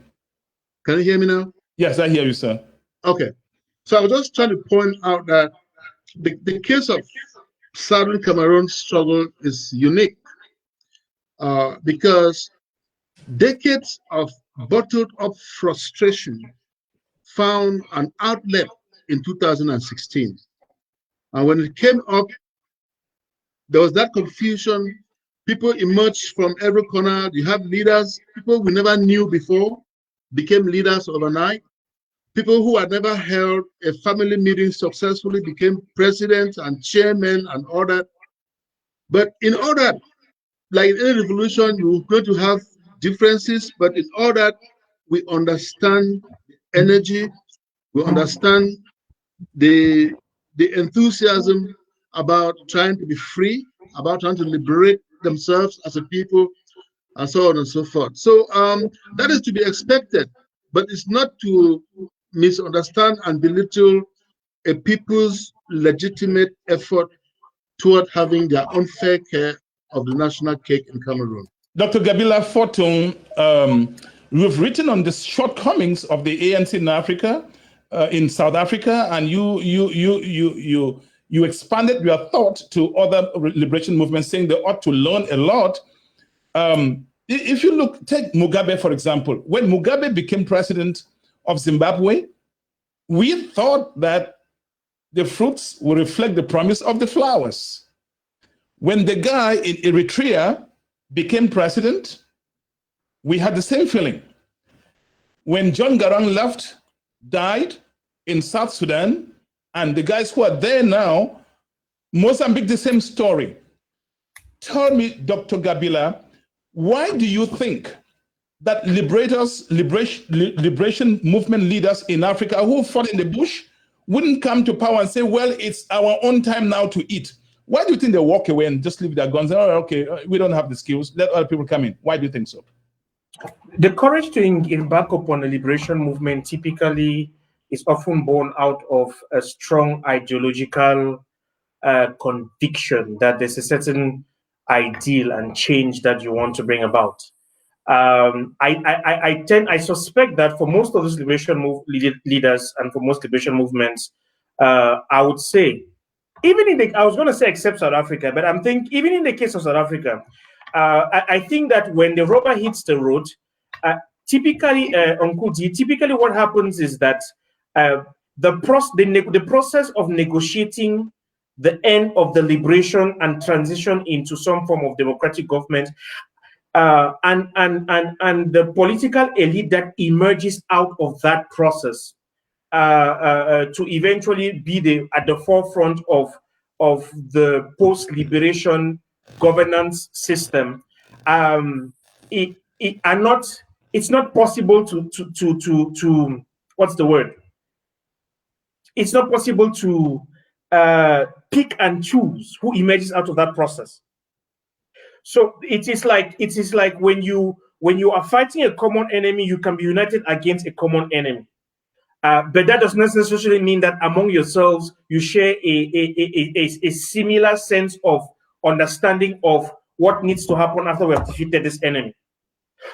Can you hear me now? Yes, I hear you, sir. Okay. So I was just trying to point out that the case of Southern Cameroon's struggle is unique because decades of bottled up frustration found an outlet in 2016. And when it came up, there was that confusion. People emerged from every corner. You have leaders, people we never knew before, became leaders overnight. People who had never held a family meeting successfully became presidents and chairmen and all that. But in all that, like in any revolution, you're going to have differences, but in all that, we understand energy, we understand the enthusiasm about trying to be free, about trying to liberate themselves as a people, and so on and so forth. So that is to be expected, but it's not to misunderstand and belittle a people's legitimate effort toward having their own fair care of the national cake in Cameroon. Dr. Gabila Fortune, you've written on the shortcomings of the ANC in Africa, in South Africa, and you expanded your thought to other liberation movements, saying they ought to learn a lot. If you look, take Mugabe, for example. When Mugabe became president of Zimbabwe, we thought that the fruits would reflect the promise of the flowers. When the guy in Eritrea became president, we had the same feeling. When John Garang left, died in South Sudan, and the guys who are there now, Mozambique, the same story. Tell me, Dr. Gabila, why do you think that liberation movement leaders in Africa who fought in the bush wouldn't come to power and say, well, it's our own time now to eat? Why do you think they walk away and just leave their guns? Oh, okay, we don't have the skills. Let other people come in. Why do you think so? The courage to embark upon a liberation movement typically is often born out of a strong ideological conviction that there's a certain ideal and change that you want to bring about. I suspect that for most of those liberation leaders and for most liberation movements, I would say, even in the, I was going to say except South Africa, but I'm thinking even in the case of South Africa, I think that when the rubber hits the road, typically, Uncle D, typically what happens is that the process of negotiating the end of the liberation and transition into some form of democratic government and the political elite that emerges out of that process to eventually be at the forefront of of the post-liberation governance system, it's not possible to what's the word? It's not possible to pick and choose who emerges out of that process. So it is like when you are fighting a common enemy, you can be united against a common enemy. But that does not necessarily mean that among yourselves you share a similar sense of understanding of what needs to happen after we have defeated this enemy.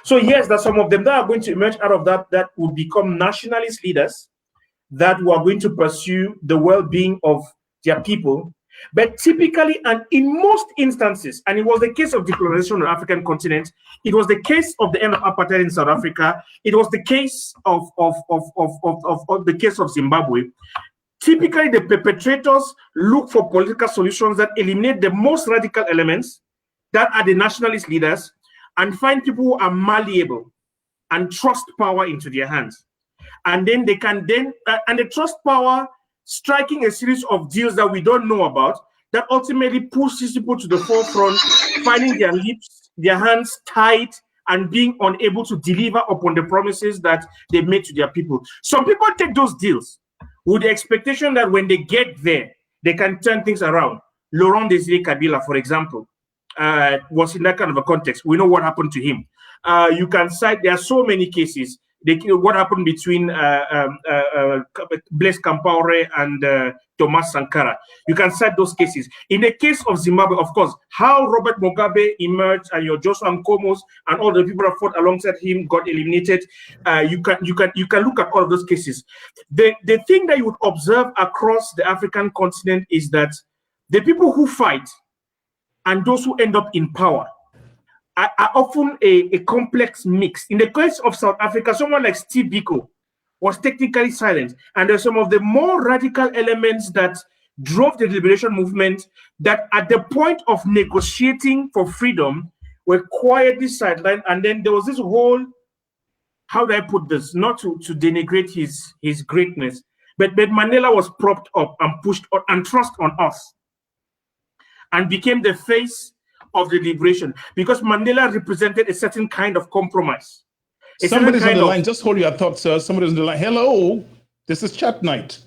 So yes, there's some of them that are going to emerge out of that will become nationalist leaders that were going to pursue the well-being of their people. But typically, and in most instances, and it was the case of decolonization on the African continent, it was the case of the end of apartheid in South Africa, it was the case of the case of Zimbabwe. Typically, the perpetrators look for political solutions that eliminate the most radical elements, that are the nationalist leaders, and find people who are malleable and trust power into their hands. And then they can and the trust power, striking a series of deals that we don't know about, that ultimately pushes people to the forefront, finding their lips, their hands tied, and being unable to deliver upon the promises that they made to their people. Some people take those deals with the expectation that when they get there, they can turn things around. Laurent Désiré Kabila, for example, was in that kind of a context. We know what happened to him. You can cite, there are so many cases. What happened between Blaise Compaoré and Thomas Sankara. You can cite those cases. In the case of Zimbabwe, of course, how Robert Mugabe emerged and your Joshua Nkomos and all the people that fought alongside him got eliminated. You can look at all of those cases. The thing that you would observe across the African continent is that the people who fight and those who end up in power are often a complex mix. In the case of South Africa, someone like Steve Biko was technically silent. And there's some of the more radical elements that drove the liberation movement that at the point of negotiating for freedom were quietly sidelined. And then there was this whole, how do I put this? Not to denigrate his greatness, but Mandela was propped up and pushed on and thrust on us and became the face of the liberation, because Mandela represented a certain kind of compromise. Somebody's on the line. Just hold your thoughts, sir. Somebody's on the line. Hello, this is Chat Night.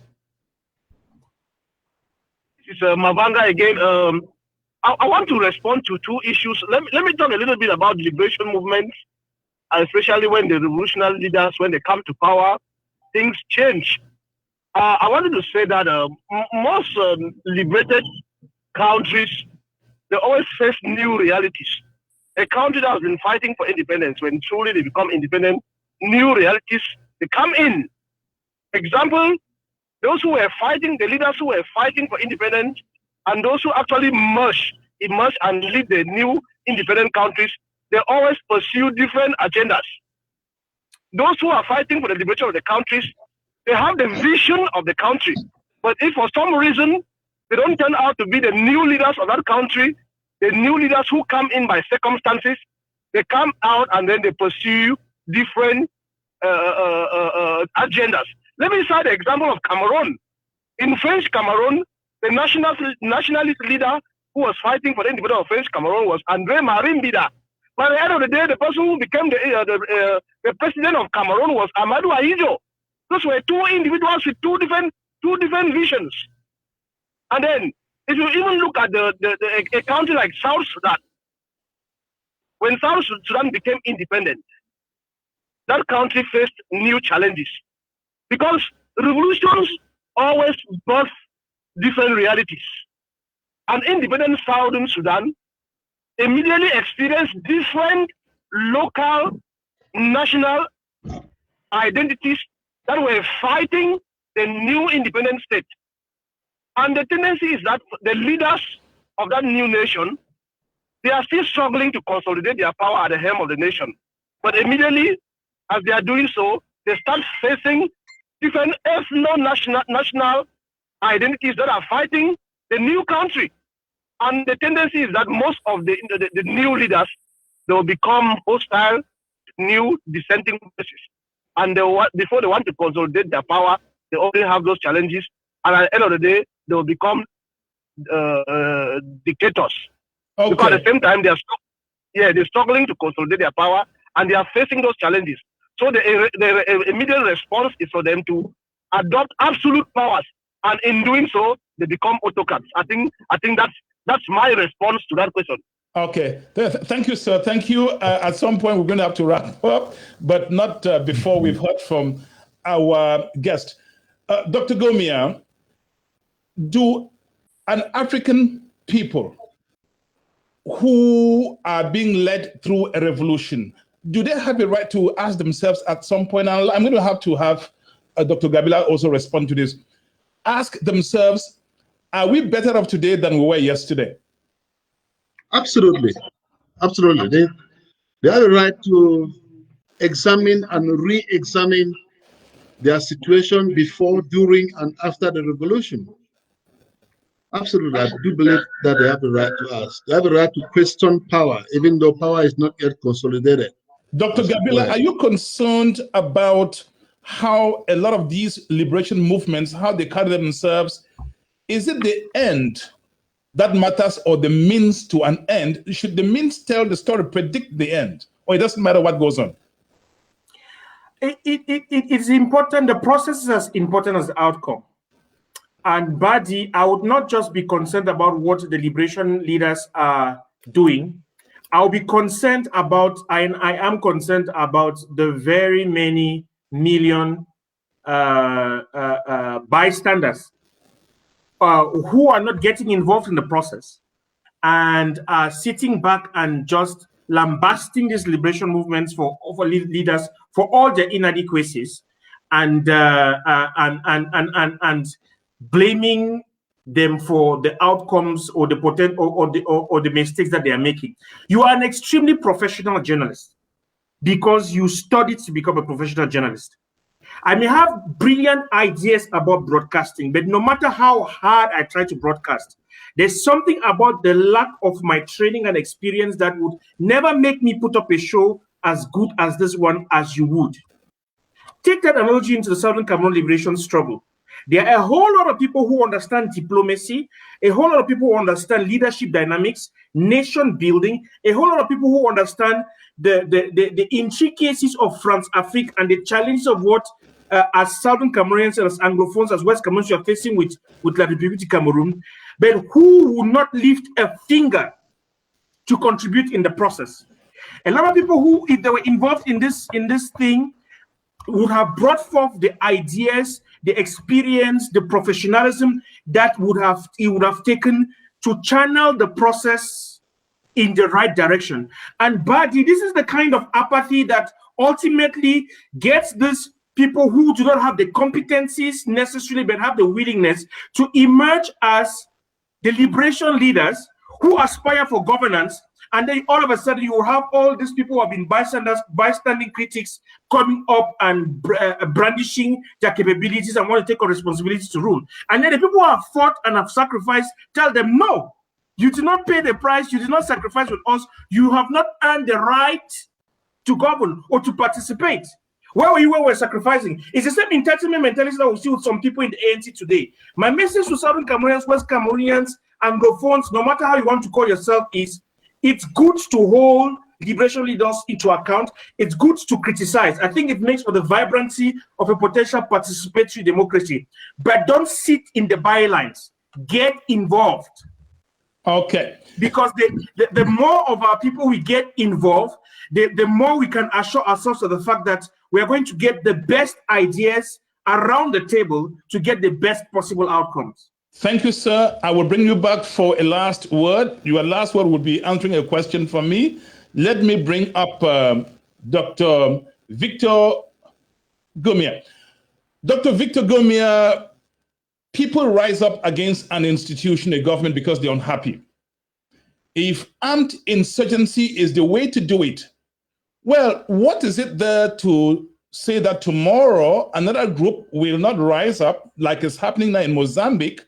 This is Mavanga again. I want to respond to two issues. Let me talk a little bit about the liberation movement, especially when the revolutionary leaders, when they come to power, things change. I wanted to say that most liberated countries, they always face new realities. A country that has been fighting for independence, when truly they become independent, new realities, they come in. Example, those who were fighting, the leaders who were fighting for independence, and those who actually emerge and lead the new independent countries, they always pursue different agendas. Those who are fighting for the liberation of the countries, they have the vision of the country. But if for some reason they don't turn out to be the new leaders of that country, the new leaders who come in by circumstances, they come out and then they pursue different agendas. Let me cite the example of Cameroon. In French Cameroon, the nationalist leader who was fighting for the independence of French Cameroon was André Marimbida. By the end of the day, the person who became the president of Cameroon was Amadou Ahidjo. Those were two individuals with two different visions. And then, if you even look at a country like South Sudan, when South Sudan became independent, that country faced new challenges because revolutions always birth different realities. An independent Southern Sudan immediately experienced different local, national identities that were fighting the new independent state. And the tendency is that the leaders of that new nation, they are still struggling to consolidate their power at the helm of the nation. But immediately, as they are doing so, they start facing different ethno-national identities that are fighting the new country. And the tendency is that most of the new leaders, they will become hostile to new dissenting voices. And before they want to consolidate their power, they already have those challenges. And at the end of the day, they will become dictators. Okay. Because at the same time, they're struggling to consolidate their power, and they are facing those challenges. So the immediate response is for them to adopt absolute powers, and in doing so, they become autocrats. I think that's my response to that question. Okay, thank you, sir. Thank you. At some point, we're going to have to wrap up, but not before we've heard from our guest. Dr. Gomia, do an African people who are being led through a revolution, do they have a right to ask themselves at some point, and I'm going to have Dr. Gabila also respond to this, ask themselves, are we better off today than we were yesterday? Absolutely. Absolutely. They have a right to examine and re-examine their situation before, during, and after the revolution. Absolutely. I do believe that they have the right to ask. They have a right to question power, even though power is not yet consolidated. Dr. Gabila, are you concerned about how a lot of these liberation movements, how they carry themselves? Is it the end that matters or the means to an end? Should the means tell the story, predict the end, or it doesn't matter what goes on? It's important. The process is as important as the outcome. And Badi, I would not just be concerned about what the liberation leaders are doing. I'll be concerned about, I am concerned about the very many million bystanders who are not getting involved in the process and are sitting back and just lambasting these liberation movements for leaders for all their inadequacies and blaming them for the outcomes or the or the mistakes that they are making. You are an extremely professional journalist because you studied to become a professional journalist. I may have brilliant ideas about broadcasting, but no matter how hard I try to broadcast, there's something about the lack of my training and experience that would never make me put up a show as good as this one as you would. Take that analogy into the Southern Cameroon liberation struggle. There are a whole lot of people who understand diplomacy, a whole lot of people who understand leadership dynamics, nation building, a whole lot of people who understand the intricacies of France-Afrique and the challenges of what as Southern Cameroonians and as Anglophones, as West Cameroonians, you are facing with La République du Cameroon, but who will not lift a finger to contribute in the process. A lot of people who, if they were involved in this thing, would have brought forth the ideas, the experience, the professionalism that it would have taken to channel the process in the right direction. And Badi, this is the kind of apathy that ultimately gets these people who do not have the competencies necessarily, but have the willingness to emerge as the liberation leaders who aspire for governance. And then all of a sudden you will have all these people who have been bystanding critics coming up and brandishing their capabilities and want to take on responsibilities to rule. And then the people who have fought and have sacrificed tell them, no, you did not pay the price, you did not sacrifice with us, you have not earned the right to govern or to participate. Where were you when we were sacrificing? It's the same entitlement mentality that we see with some people in the ANC today. My message to Southern Cameroonians, West Cameroonians, Anglophones, no matter how you want to call yourself, is it's good to hold liberation leaders into account. It's good to criticize. I think it makes for the vibrancy of a potential participatory democracy. But don't sit in the bylines. Get involved. Okay. Because the more of our people we get involved, the more we can assure ourselves of the fact that we are going to get the best ideas around the table to get the best possible outcomes. Thank you, sir. I will bring you back for a last word. Your last word would be answering a question from me. Let me bring up Dr. Victor Gomia. Dr. Victor Gomia, people rise up against an institution, a government, because they're unhappy. If armed insurgency is the way to do it, well, what is it there to say that tomorrow another group will not rise up, like is happening now in Mozambique,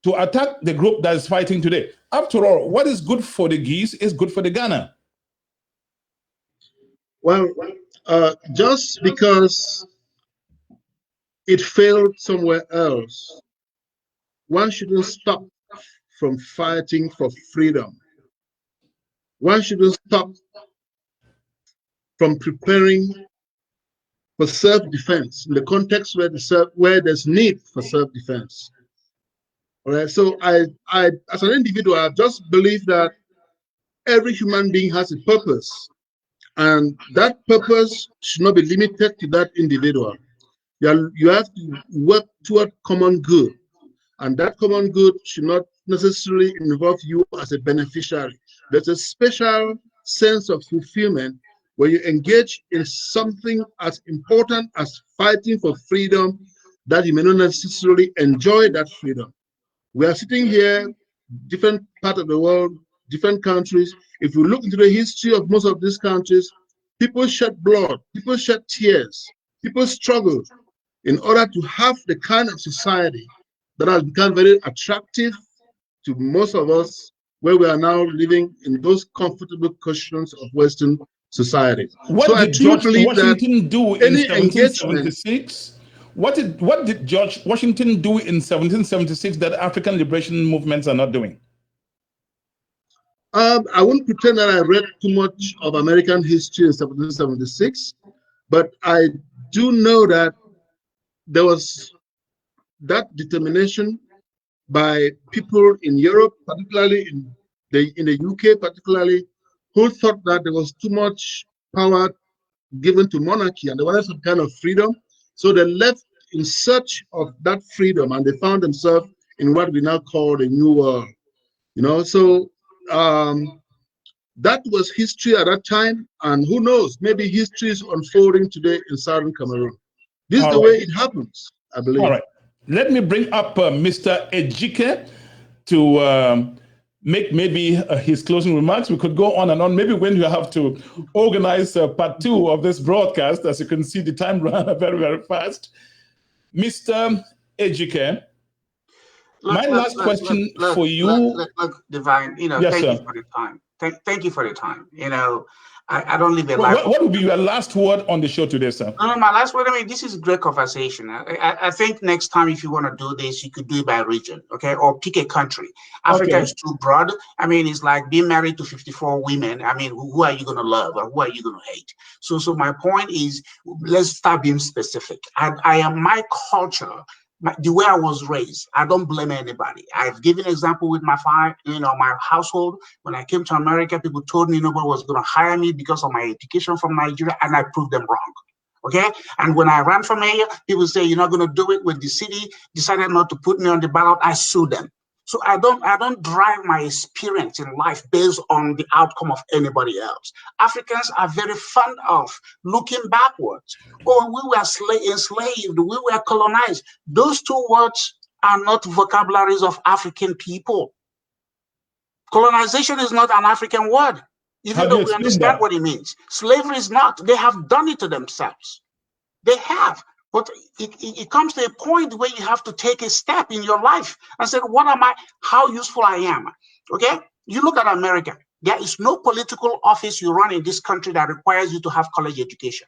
to attack the group that is fighting today? After all, what is good for the geese is good for the Ghana. Well, just because it failed somewhere else, one shouldn't stop from fighting for freedom. One shouldn't stop from preparing for self-defense in the context where there's need for self-defense. All right. So I, as an individual, I just believe that every human being has a purpose, and that purpose should not be limited to that individual. You have to work toward common good, and that common good should not necessarily involve you as a beneficiary. There's a special sense of fulfillment where you engage in something as important as fighting for freedom that you may not necessarily enjoy that freedom. We are sitting here, different parts of the world, different countries. If you look into the history of most of these countries, people shed blood, people shed tears, people struggled in order to have the kind of society that has become very attractive to most of us, where we are now living in those comfortable cushions of Western society. What did George Washington do in 1776? What did George Washington do in 1776 that African liberation movements are not doing? I wouldn't pretend that I read too much of American history in 1776, but I do know that there was that determination by people in Europe, particularly in the UK, particularly, who thought that there was too much power given to monarchy and they wanted some kind of freedom. So they left in search of that freedom, and they found themselves in what we now call the New World. You know, so that was history at that time, and who knows, maybe history is unfolding today in Southern Cameroon. This is the way it happens, I believe. All right. Let me bring up Mr. Ejike to make maybe his closing remarks. We could go on and on. Maybe when you have to organize part 2 of this broadcast, as you can see, the time ran very, very fast. Mr. Ejike, my last question for you. Look, Divine, you know, yes, thank sir. you for the time. Thank you for the time. You know, I don't live a life. What would be your last word on the show today, sir? No, my last word, I mean, this is great conversation. I think next time, if you want to do this, you could do it by region, okay? Or pick a country. Africa is too broad. I mean, it's like being married to 54 women. I mean, who are you going to love or who are you going to hate? So my point is, let's start being specific. I am my culture. The way I was raised, I don't blame anybody. I've given an example with my household. When I came to America, people told me nobody was going to hire me because of my education from Nigeria, and I proved them wrong. Okay? And when I ran for mayor, people say you're not going to do it. When the city decided not to put me on the ballot, I sued them. So I don't drive my experience in life based on the outcome of anybody else. Africans are very fond of looking backwards. Oh, we were enslaved, we were colonized. Those two words are not vocabularies of African people. Colonization is not an African word, even though we understand what it means. Slavery is not. They have done it to themselves. They have. But it comes to a point where you have to take a step in your life and say, what am I, how useful I am, okay? You look at America, there is no political office you run in this country that requires you to have college education.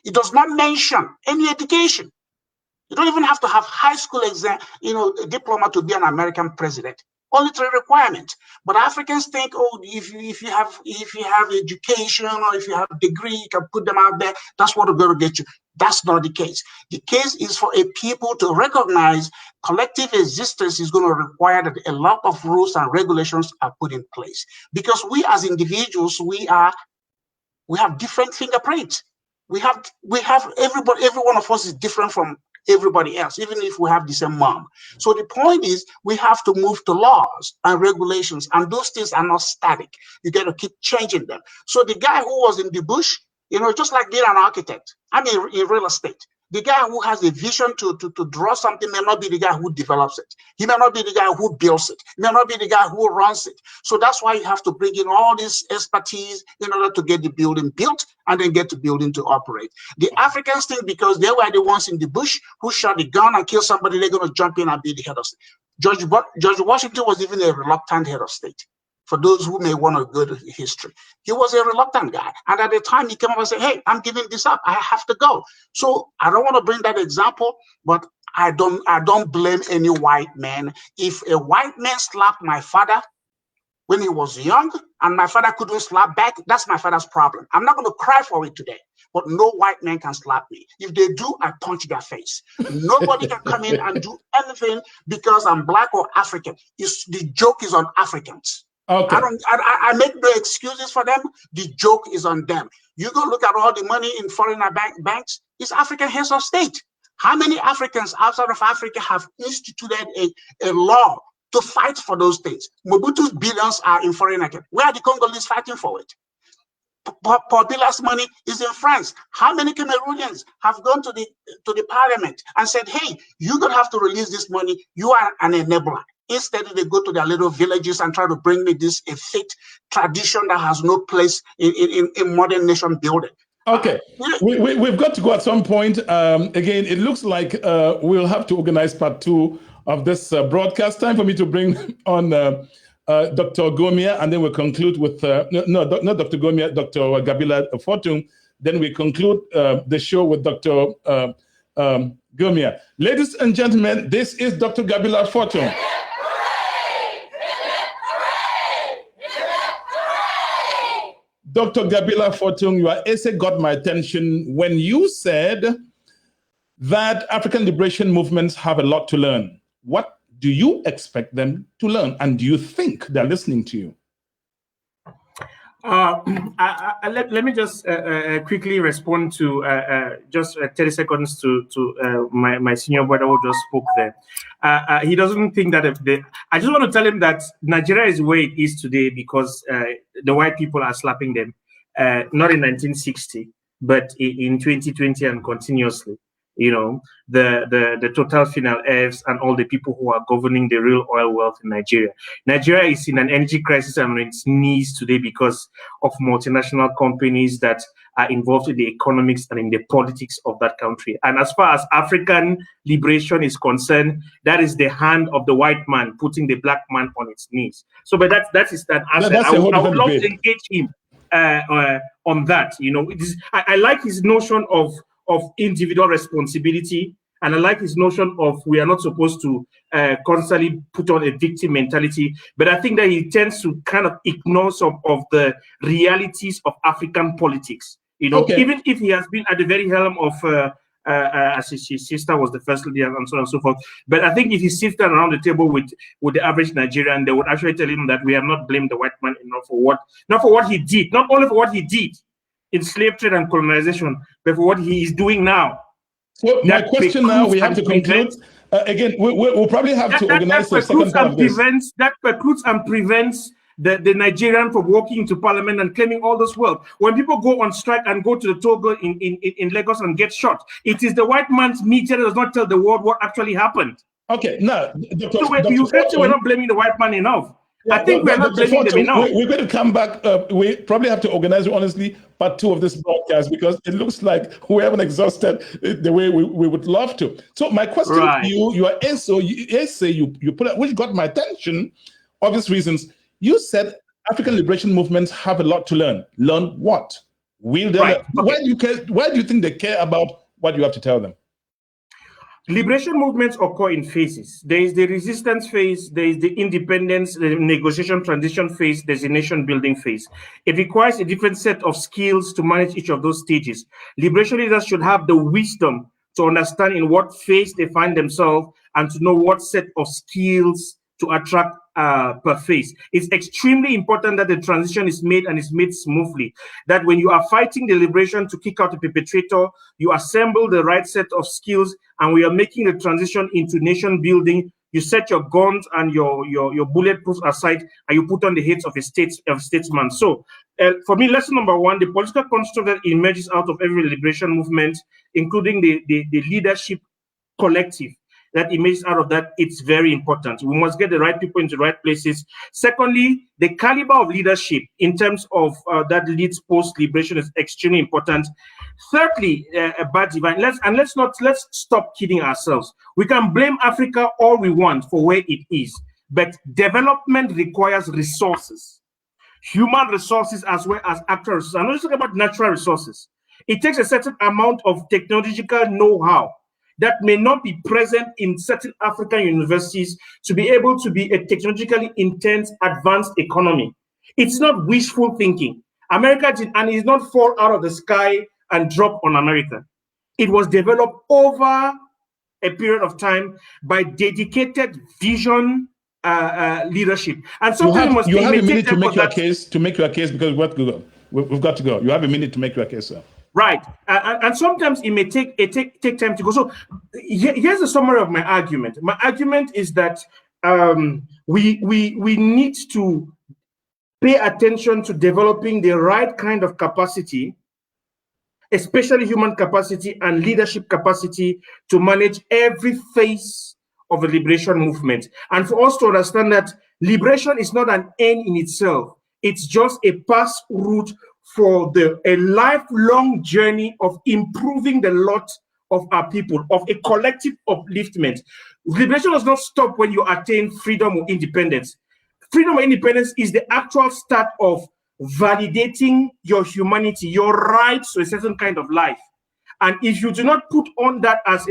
It does not mention any education. You don't even have to have high school exam, diploma to be an American president. Only 3 requirements. But Africans think, oh, if you have education or if you have a degree, you can put them out there. That's what we're going to get you. That's not the case. The case is for a people to recognize collective existence is going to require that a lot of rules and regulations are put in place. Because we as individuals, we have different fingerprints. We have everybody, every one of us is different from everybody else, even if we have the same mom. So the point is, we have to move to laws and regulations, and those things are not static. You got to keep changing them. So the guy who was in the bush, just like being an architect, I mean, in real estate, the guy who has a vision to draw something may not be the guy who develops it. He may not be the guy who builds it. He may not be the guy who runs it. So that's why you have to bring in all this expertise in order to get the building built and then get the building to operate. The Africans think because they were the ones in the bush who shot the gun and killed somebody, they're going to jump in and be the head of state. George Washington was even a reluctant head of state. For those who may want a good history, he was a reluctant guy. And at the time he came up and said, hey, I'm giving this up. I have to go. So I don't want to bring that example, but I don't blame any white man. If a white man slapped my father when he was young and my father couldn't slap back, that's my father's problem. I'm not going to cry for it today, but no white man can slap me. If they do, I punch their face. Nobody can come in and do anything because I'm black or African. The joke is on Africans. Okay. I make no excuses for them. The joke is on them. You go look at all the money in foreign banks. It's African heads of state. How many Africans outside of Africa have instituted a law to fight for those things? Mobutu's billions are in foreign account. Where are the Congolese fighting for it? Paul Bila's money is in France. How many Cameroonians have gone to the parliament and said, hey, you're going to have to release this money. You are an enabler. Instead, they go to their little villages and try to bring me this effete tradition that has no place in modern nation building. Okay, we've got to go at some point. Again, it looks like we'll have to organize part 2 of this broadcast. Time for me to bring on Dr. Gomia, and then we'll conclude with, not Dr. Gomia, Dr. Gabila Fortung. Then we conclude the show with Dr. Gomia. Ladies and gentlemen, this is Dr. Gabila Fortung. Dr. Gabila Fortung, your essay got my attention when you said that African liberation movements have a lot to learn. What do you expect them to learn? And do you think they're listening to you? Let me just quickly respond to just 30 seconds to my senior brother who just spoke there. He doesn't think that I just want to tell him that Nigeria is where it is today because the white people are slapping them, not in 1960, but in 2020 and continuously. You know, the total final Fs and all the people who are governing the real oil wealth in Nigeria. Nigeria is in an energy crisis and on its knees today because of multinational companies that are involved in the economics and in the politics of that country. And as far as African liberation is concerned, that is the hand of the white man putting the black man on its knees. So, but that is that answer. I would love to engage him on that. You know, I like his notion of individual responsibility, and I like his notion of we are not supposed to constantly put on a victim mentality, but I think that he tends to kind of ignore some of the realities of African politics. You know, even if he has been at the very helm of as his sister was the first lady and so on and so forth, but I think if he sits down around the table with the average Nigerian, they would actually tell him that we have not blamed the white man enough for what he did, not only for what he did in slave trade and colonization, but for what he is doing now. So my question now, we have to conclude. Again, we'll probably have to organize the second part of this. That precludes and prevents the Nigerian from walking into parliament and claiming all this wealth. When people go on strike and go to the Togo in Lagos and get shot, it is the white man's media that does not tell the world what actually happened. Okay, now, you said we're not blaming the white man enough. Yeah, I think we're not blaming them enough. We're going to come back. We probably have to organize, honestly, part 2 of this broadcast because it looks like we haven't exhausted the way we would love to. So my question to you, your essay you put out, which got my attention, obvious reasons. You said African liberation movements have a lot to learn. Learn what? Will they learn? Why do you care? Why do you think they care about what you have to tell them? Liberation movements occur in phases. There is the resistance phase, there is the independence, the negotiation transition phase, there's a nation building phase. It requires a different set of skills to manage each of those stages. Liberation leaders should have the wisdom to understand in what phase they find themselves and to know what set of skills to attract per phase. It's extremely important that the transition is made and is made smoothly. That when you are fighting the liberation to kick out the perpetrator, you assemble the right set of skills, and we are making the transition into nation building. You set your guns and your bulletproof aside, and you put on the heads of a statesman. So, for me, lesson number 1: the political construct that emerges out of every liberation movement, including the leadership collective that emerges out of that, it's very important. We must get the right people into the right places. Secondly, the caliber of leadership in terms of that leads post-liberation is extremely important. Thirdly, let's stop kidding ourselves. We can blame Africa all we want for where it is, but development requires resources, human resources as well as actual resources. I'm not just talking about natural resources. It takes a certain amount of technological know-how that may not be present in certain African universities to be able to be a technologically intense, advanced economy. It's not wishful thinking. America did, and it did not fall out of the sky and drop on America. It was developed over a period of time by dedicated vision leadership. And you have a minute to make your case. Because we've got to go. You have a minute to make your case, sir. Right, and sometimes it may take time to go. So here's a summary of my argument. My argument is that we need to pay attention to developing the right kind of capacity, especially human capacity and leadership capacity, to manage every phase of the liberation movement. And for us to understand that liberation is not an end in itself. It's just a pass route for a lifelong journey of improving the lot of our people, of a collective upliftment. Liberation does not stop when you attain freedom or independence. Freedom or independence is the actual start of validating your humanity, your rights to a certain kind of life. And if you do not put on that as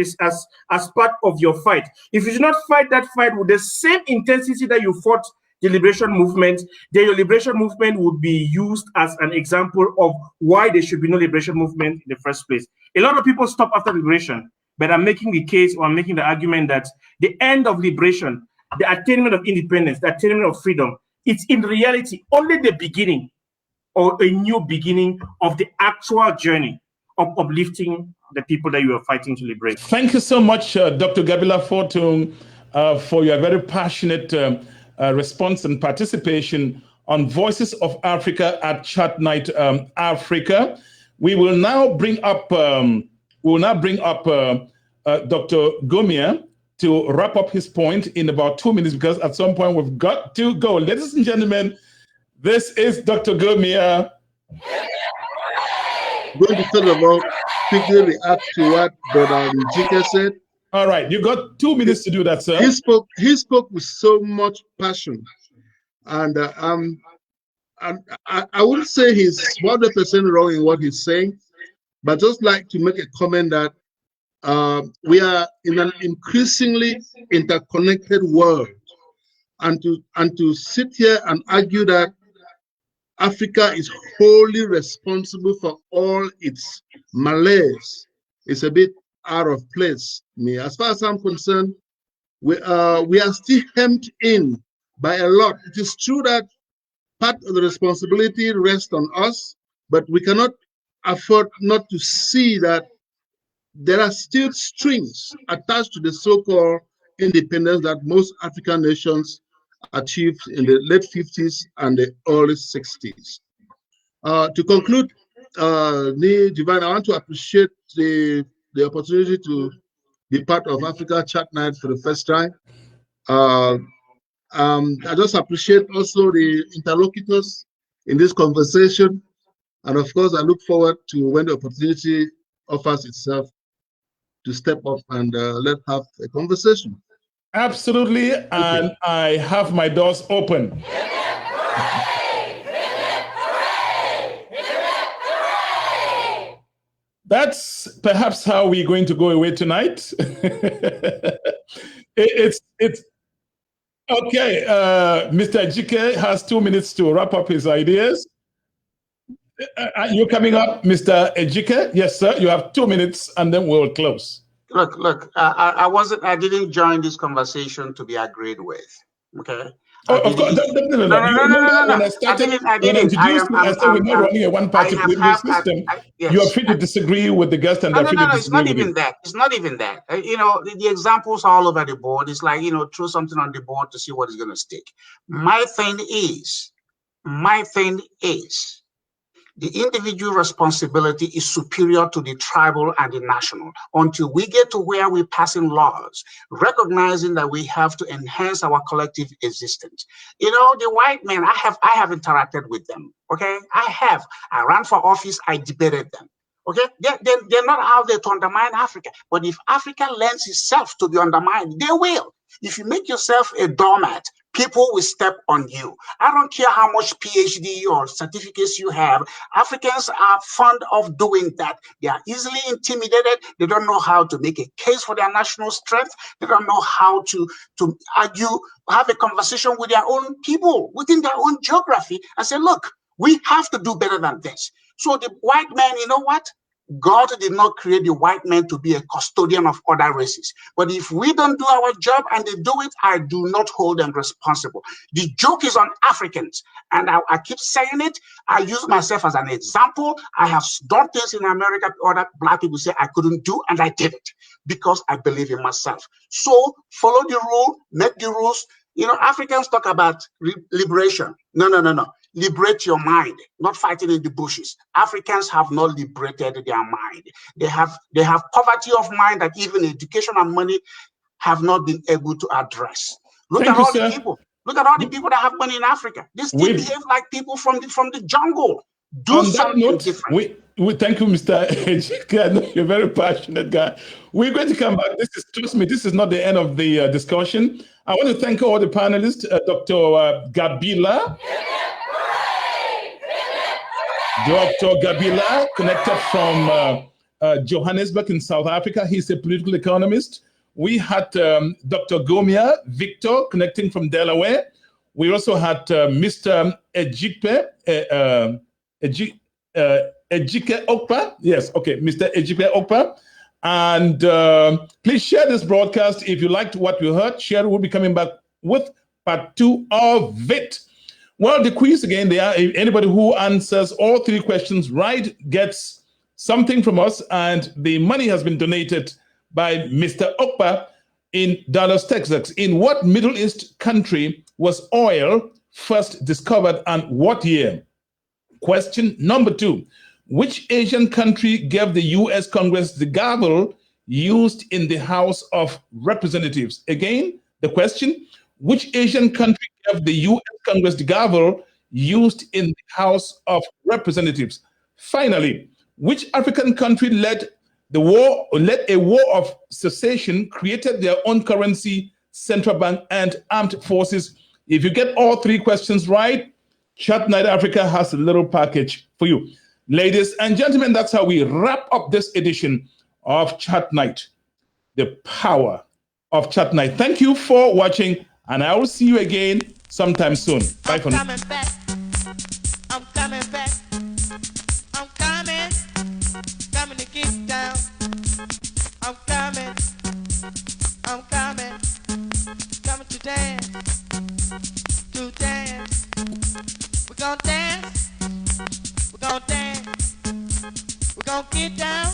part of your fight, if you do not fight that fight with the same intensity that you fought the liberation movement, then your liberation movement would be used as an example of why there should be no liberation movement in the first place. A lot of people stop after liberation, but I'm making the case, or I'm making the argument that the end of liberation, the attainment of independence, the attainment of freedom, it's in reality only the beginning, or a new beginning of the actual journey of uplifting the people that you are fighting to liberate. Thank you so much, Dr. Gabila Fortung, for your very passionate response and participation on Voices of Africa at Chat Night Africa. We will now bring up Dr. Gomia to wrap up his point in about 2 minutes, because at some point we've got to go. Ladies and gentlemen, this is Dr. Gomia. I'm going to talk about quickly react to what Brother Njike said. All right, you got 2 minutes to do that, sir. He spoke with so much passion, and I wouldn't say he's 100% wrong in what he's saying, but just like to make a comment that we are in an increasingly interconnected world, and to sit here and argue that Africa is wholly responsible for all its malaise is a bit out of place. As far as I'm concerned, we are still hemmed in by a lot. It is true that part of the responsibility rests on us, but we cannot afford not to see that there are still strings attached to the so-called independence that most African nations achieved in the late 50s and the early 60s. To conclude, Divine, I want to appreciate the opportunity to be part of Africa Chat Night for the first time. I just appreciate also the interlocutors in this conversation. And of course, I look forward to when the opportunity offers itself to step up and let's have a conversation. Absolutely, and I have my doors open. That's perhaps how we're going to go away tonight. It's okay. Mr. Ejike has 2 minutes to wrap up his ideas. You're coming up, Mr. Ejike? Yes, sir. You have 2 minutes, and then we'll close. Look. I didn't join this conversation to be agreed with. Okay. No. When I started, I introduced you, I said we're not running a one-party political system. Yes, you are free to disagree with the guest, and they're free to disagree with you. It's not even that. The examples are all over the board. It's like, throw something on the board to see what is going to stick. My thing is, the individual responsibility is superior to the tribal and the national until we get to where we're passing laws, recognizing that we have to enhance our collective existence. The white men, I have interacted with them. Okay, I ran for office, I debated them. Okay, they're not out there to undermine Africa. But if Africa lends itself to be undermined, they will. If you make yourself a doormat, people will step on you. I don't care how much PhD or certificates you have. Africans are fond of doing that. They are easily intimidated. They don't know how to make a case for their national strength. They don't know how to argue, have a conversation with their own people within their own geography and say, look, we have to do better than this. So the white man, you know what? God did not create the white man to be a custodian of other races. But if we don't do our job and they do it, I do not hold them responsible. The joke is on Africans. And I keep saying it. I use myself as an example. I have done things in America other black people say I couldn't do, and I did it because I believe in myself. So follow the rule, make the rules. You know, Africans talk about liberation. No. Liberate your mind, not fighting in the bushes. Africans have not liberated their mind. They have poverty of mind that even education and money have not been able to address. Look at all the people. Look at all the people that have money in Africa. They still behave like people from the jungle. Do something different. We thank you, Mr. Ejike. I know you're a very passionate guy. We're going to come back. Trust me, this is not the end of the discussion. I want to thank all the panelists, Dr. Gabila. Dr. Gabila, connected from Johannesburg in South Africa. He's a political economist. We had Dr. Gomia Victor, connecting from Delaware. We also had Mr. Ejike Okpa. Yes, okay, Mr. Ejike Okpa. And please share this broadcast. If you liked what you heard, share. We'll be coming back with part 2 of it. Well, the quiz again, anybody who answers all 3 questions right gets something from us, and the money has been donated by Mr. Okpa in Dallas, Texas. In what Middle East country was oil first discovered and what year? Question number 2. Which Asian country gave the U.S. Congress the gavel used in the House of Representatives? Again, the question, which Asian country gave the U.S. Congress the gavel used in the House of Representatives? Finally, which African country led a war of secession, created their own currency, central bank, and armed forces? If you get all 3 questions right, Chat Night Africa has a little package for you. Ladies and gentlemen, that's how we wrap up this edition of Chat Night, the power of Chat Night. Thank you for watching, and I will see you again sometime soon. Bye for now. I'm coming back. I'm coming back. I'm coming to get down. I'm coming to dance, We're gonna dance, we're gonna get down,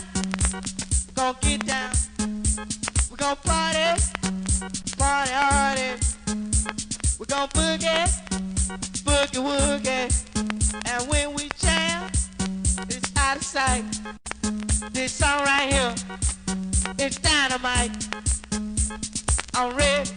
we're gonna party hardy. We're gonna boogie woogie, and when we jam, it's out of sight. This song right here, it's dynamite. I'm ready.